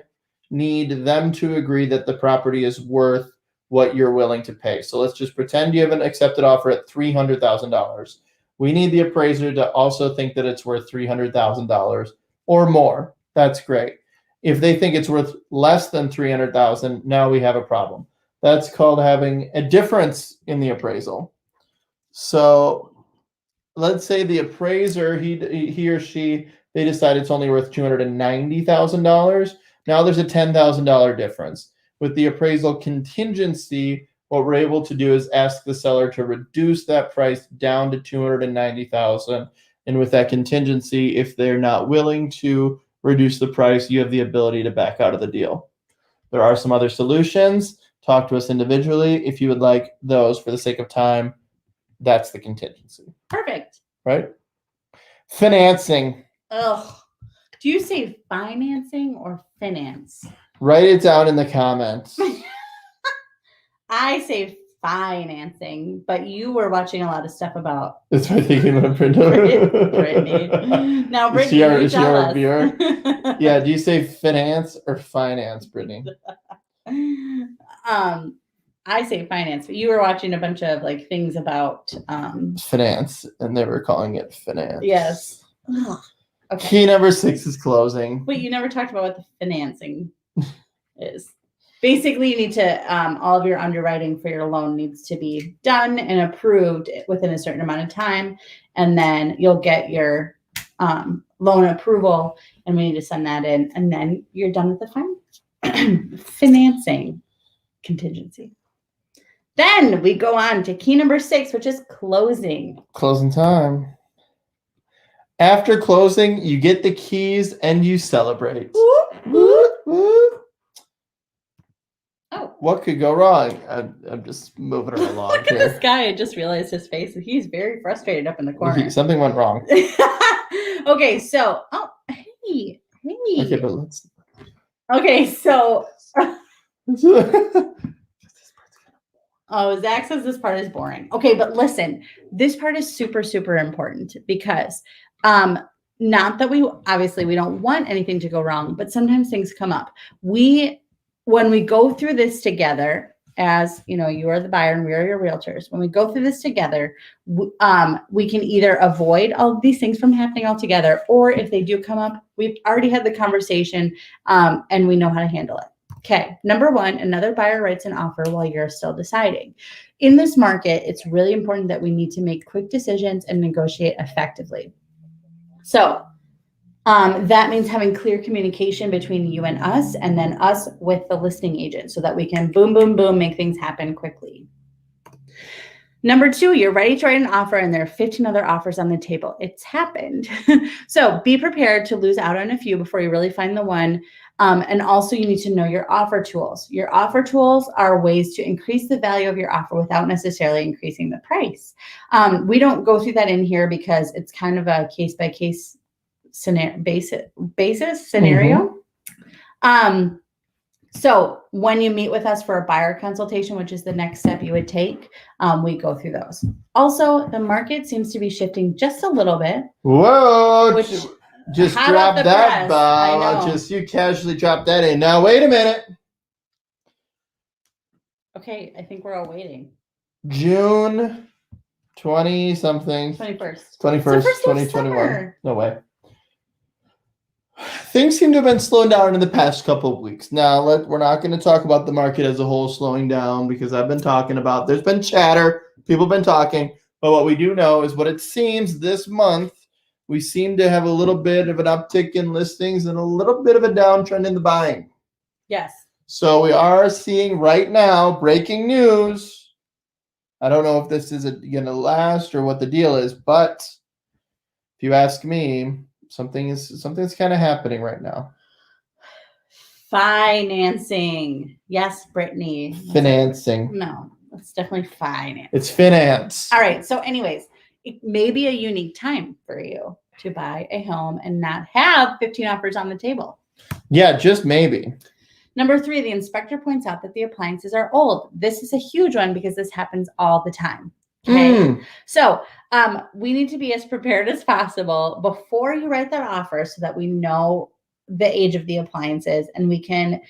Speaker 1: need them to agree that the property is worth what you're willing to pay. So let's just pretend you have an accepted offer at $300,000. We need the appraiser to also think that it's worth $300,000 or more. That's great. If they think it's worth less than $300,000, now we have a problem. That's called having a difference in the appraisal. So let's say the appraiser, he or she, they decide it's only worth $290,000. Now there's a $10,000 difference. With the appraisal contingency, what we're able to do is ask the seller to reduce that price down to $290,000. And with that contingency, if they're not willing to reduce the price, you have the ability to back out of the deal. There are some other solutions. Talk to us individually if you would like those. For the sake of time, that's the contingency.
Speaker 2: Perfect.
Speaker 1: Right? Financing.
Speaker 2: Ugh. Do you say financing or finance?
Speaker 1: Write it down in the comments.
Speaker 2: I say financing, but you were watching a lot of stuff about.
Speaker 1: That's my thinking of
Speaker 2: Brittany. Now, Brittany,
Speaker 1: is she our viewer? Yeah. Do you say finance or finance, Brittany?
Speaker 2: I say finance, but you were watching a bunch of like things about
Speaker 1: finance, and they were calling it finance.
Speaker 2: Yes. Ugh. Okay.
Speaker 1: Key number 6 is closing.
Speaker 2: Wait, you never talked about what the financing is. Basically, you need to, all of your underwriting for your loan needs to be done and approved within a certain amount of time. And then you'll get your loan approval, and we need to send that in. And then you're done with the financing contingency. Then we go on to key number 6, which is closing.
Speaker 1: Closing time. After closing, you get the keys and you celebrate.
Speaker 2: Whoop, whoop.
Speaker 1: Whoop.
Speaker 2: Oh.
Speaker 1: What could go wrong? I'm just moving her along
Speaker 2: Look
Speaker 1: here.
Speaker 2: at this guy. I just realized his face. He's very frustrated up in the corner.
Speaker 1: Something went wrong.
Speaker 2: Okay, so, hey.
Speaker 1: Okay, but let's.
Speaker 2: Okay, so. Oh, Zach says this part is boring. Okay, but listen, this part is super, super important because not that we don't want anything to go wrong, but sometimes things come up. When we go through this together, as you know, you are the buyer and we are your realtors. When we go through this together, we can either avoid all of these things from happening altogether, or if they do come up, we've already had the conversation and we know how to handle it. Okay, number one, another buyer writes an offer while you're still deciding. In this market, it's really important that we need to make quick decisions and negotiate effectively. So that means having clear communication between you and us, and then us with the listing agent so that we can boom, boom, boom, make things happen quickly. Number two, you're ready to write an offer and there are 15 other offers on the table. It's happened. So be prepared to lose out on a few before you really find the one. And also you need to know your offer tools. Your offer tools are ways to increase the value of your offer without necessarily increasing the price. We don't go through that in here because it's kind of a case-by-case basis scenario. So when you meet with us for a buyer consultation, which is the next step you would take, we go through those. Also, the market seems to be shifting just a little bit.
Speaker 1: Whoa,
Speaker 2: Which,
Speaker 1: just
Speaker 2: hot
Speaker 1: drop
Speaker 2: off the
Speaker 1: that
Speaker 2: press, I
Speaker 1: bomb.
Speaker 2: know.
Speaker 1: You casually dropped that in. Now, wait a minute.
Speaker 2: Okay, I think we're all waiting.
Speaker 1: June 20-something.
Speaker 2: 21st.
Speaker 1: 21st, 2021. No way. Things seem to have been slowing down in the past couple of weeks. Now, we're not going to talk about the market as a whole slowing down because I've been talking about, there's been chatter, people have been talking, but what we do know is what it seems this month, we seem to have a little bit of an uptick in listings and a little bit of a downtrend in the buying.
Speaker 2: Yes.
Speaker 1: So we are seeing right now, breaking news. I don't know if this is going to last or what the deal is, but if you ask me, something's kind of happening right now.
Speaker 2: Financing. Yes, Brittany.
Speaker 1: Financing.
Speaker 2: No, it's definitely finance.
Speaker 1: It's finance.
Speaker 2: All right. So anyways, it may be a unique time for you to buy a home and not have 15 offers on the table.
Speaker 1: Yeah, just maybe.
Speaker 2: Number three, the inspector points out that the appliances are old. This is a huge one because this happens all the time. Okay. So we need to be as prepared as possible before you write that offer so that we know the age of the appliances and we can,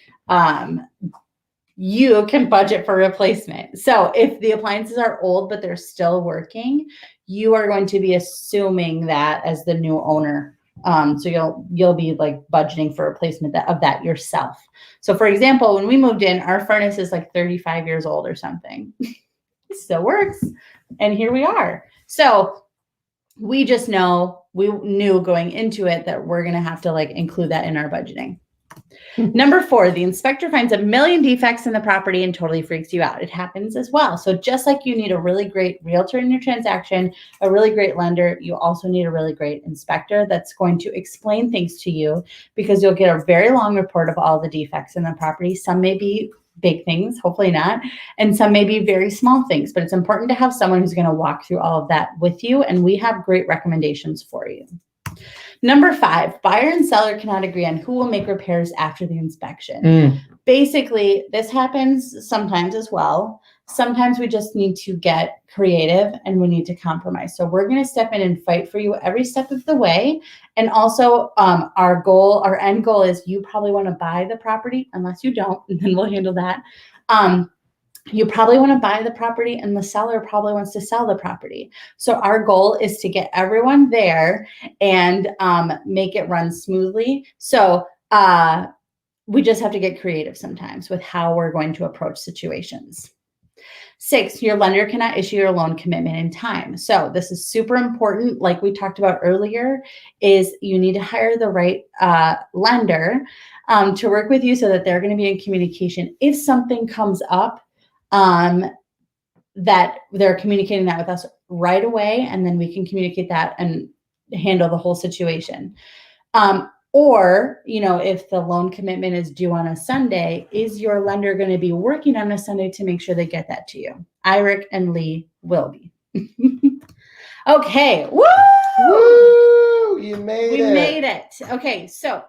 Speaker 2: you can budget for replacement. So if the appliances are old, but they're still working, you are going to be assuming that as the new owner. So you'll be like budgeting for replacement of that yourself. So for example, when we moved in, our furnace is like 35 years old or something. It still works. And here we are. So we just knew going into it that we're going to have to like include that in our budgeting. Number four, the inspector finds a million defects in the property and totally freaks you out. It happens as well. So just like you need a really great realtor in your transaction, a really great lender, you also need a really great inspector that's going to explain things to you because you'll get a very long report of all the defects in the property. Some may be big things, hopefully not, and some may be very small things, but it's important to have someone who's going to walk through all of that with you, and we have great recommendations for you. Number five, buyer and seller cannot agree on who will make repairs after the inspection. Basically, this happens sometimes as well. Sometimes we just need to get creative and we need to compromise. So we're going to step in and fight for you every step of the way. And also our end goal is you probably want to buy the property, unless you don't, and then we'll handle that. You probably want to buy the property and the seller probably wants to sell the property. So our goal is to get everyone there and make it run smoothly. So we just have to get creative sometimes with how we're going to approach situations. 6, your lender cannot issue your loan commitment in time. So this is super important. Like we talked about earlier, is you need to hire the right lender to work with you so that they're going to be in communication. If something comes up, that they're communicating that with us right away, and then we can communicate that and handle the whole situation. Or, if the loan commitment is due on a Sunday, is your lender going to be working on a Sunday to make sure they get that to you? Eirk and Lee will be. Okay. Woo!
Speaker 1: Woo! We made
Speaker 2: it. Okay. So,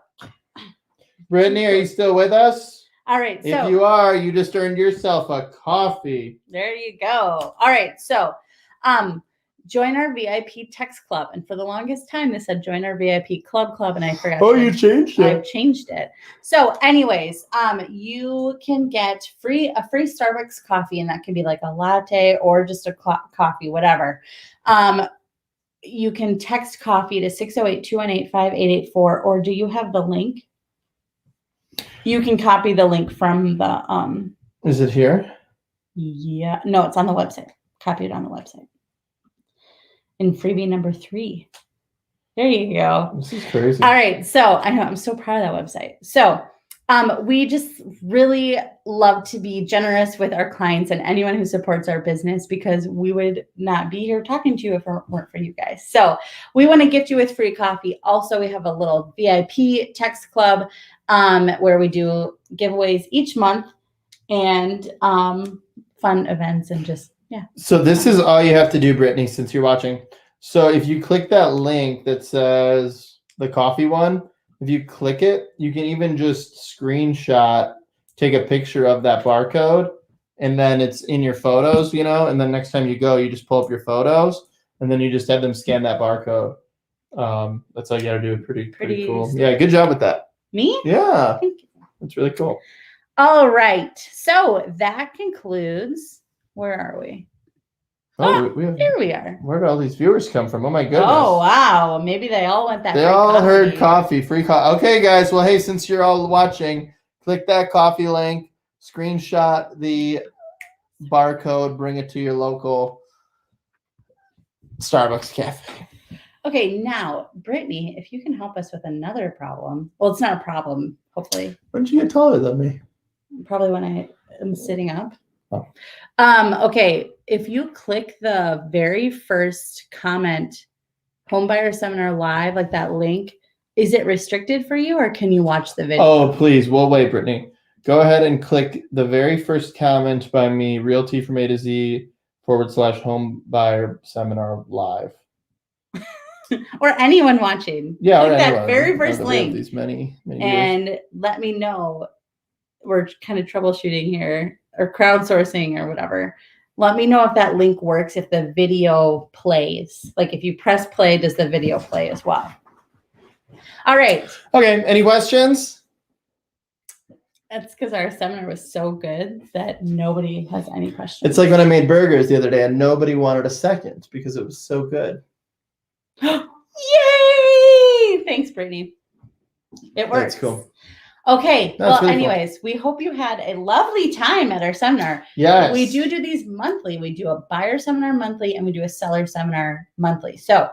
Speaker 1: Brittany, are you still with us?
Speaker 2: All right. So
Speaker 1: If you are, you just earned yourself a coffee.
Speaker 2: there you go. All right. So join our VIP text club. And for the longest time, this said join our VIP club, and I forgot.
Speaker 1: Oh, you changed
Speaker 2: I've
Speaker 1: it.
Speaker 2: changed it. So anyways, you can get a free Starbucks coffee, and that can be like a latte or just a coffee, whatever. You can text coffee to 608-218-5884, or do you have the link? You can copy the link from the
Speaker 1: Is it here?
Speaker 2: yeah, no, it's on the website. Copy it on the website. In freebie number 3. There you go.
Speaker 1: This is crazy.
Speaker 2: All right. So I know I'm so proud of that website. So we just really love to be generous with our clients and anyone who supports our business, because we would not be here talking to you if it weren't for you guys. So we want to gift you with free coffee. Also, we have a little VIP text club where we do giveaways each month and fun events and just, yeah.
Speaker 1: So this is all you have to do, Brittany, since you're watching. So if you click that link that says the coffee one, if you click it, you can even just take a picture of that barcode, and then it's in your photos, and then next time you go, you just pull up your photos, and then you just have them scan that barcode. That's all you got to do. Pretty cool. Yeah, good job with that.
Speaker 2: Me?
Speaker 1: Yeah.
Speaker 2: Thank you.
Speaker 1: That's really cool.
Speaker 2: All right. So that concludes. Where are we?
Speaker 1: Oh,
Speaker 2: here we are.
Speaker 1: Where did all these viewers come from? Oh my goodness.
Speaker 2: Oh wow. Maybe they all want that.
Speaker 1: They all heard coffee, free coffee. Okay, guys. Well, hey, since you're all watching, click that coffee link, screenshot the barcode, bring it to your local Starbucks cafe.
Speaker 2: Okay, now, Brittany, if you can help us with another problem. Well, it's not a problem, hopefully.
Speaker 1: When did you get taller than me?
Speaker 2: Probably when I am sitting up.
Speaker 1: Oh.
Speaker 2: Okay, if you click the very first comment, Homebuyer Seminar Live, like that link, is it restricted for you or can you watch the video?
Speaker 1: Oh, please. Well, wait, Brittany. Go ahead and click the very first comment by me, Realty from A to Z /Homebuyer Seminar Live.
Speaker 2: Or anyone watching.
Speaker 1: Yeah,
Speaker 2: click
Speaker 1: or
Speaker 2: that
Speaker 1: anyone.
Speaker 2: very first link.
Speaker 1: These many
Speaker 2: and
Speaker 1: years.
Speaker 2: Let me know. We're kind of troubleshooting here or crowdsourcing or whatever. Let me know if that link works, if the video plays. Like if you press play, does the video play as well? All right.
Speaker 1: Okay, any questions?
Speaker 2: That's because our seminar was so good that nobody has any questions.
Speaker 1: It's like when I made burgers the other day and nobody wanted a second because it was so good.
Speaker 2: Yay! Thanks, Brittany. It works.
Speaker 1: That's cool.
Speaker 2: Okay.
Speaker 1: That's really
Speaker 2: anyways, we hope you had a lovely time at our seminar.
Speaker 1: Yes.
Speaker 2: We do these monthly. We do a buyer seminar monthly and we do a seller seminar monthly. So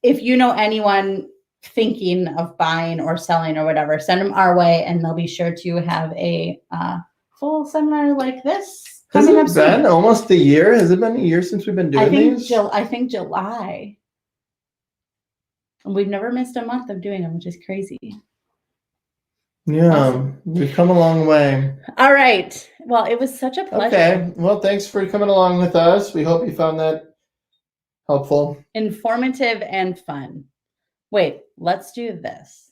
Speaker 2: if you know anyone thinking of buying or selling or whatever, send them our way and they'll be sure to have a full seminar like this.
Speaker 1: Has it been almost a year? Has it been a year since we've been doing these?
Speaker 2: I think July. And we've never missed a month of doing them, which is crazy.
Speaker 1: Yeah,
Speaker 2: Awesome.
Speaker 1: We've come a long way.
Speaker 2: All right. Well, it was such a pleasure.
Speaker 1: Okay. Well, thanks for coming along with us. We hope you found that helpful.
Speaker 2: Informative and fun. Wait, let's do this.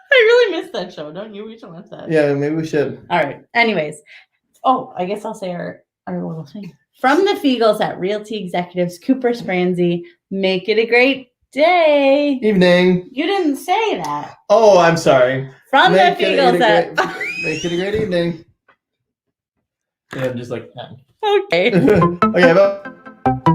Speaker 2: I really missed that show, don't you? We should watch that.
Speaker 1: Yeah, maybe we should.
Speaker 2: All right. Anyways. Oh, I guess I'll say our little thing. From the Figiels at Realty Executives, Cooper Spransey, make it a great day.
Speaker 1: Evening.
Speaker 2: You didn't say that.
Speaker 1: Oh, I'm sorry.
Speaker 2: From the Figiels at...
Speaker 1: Make it a great evening. Yeah, just like that.
Speaker 2: Okay.
Speaker 1: Okay, bye.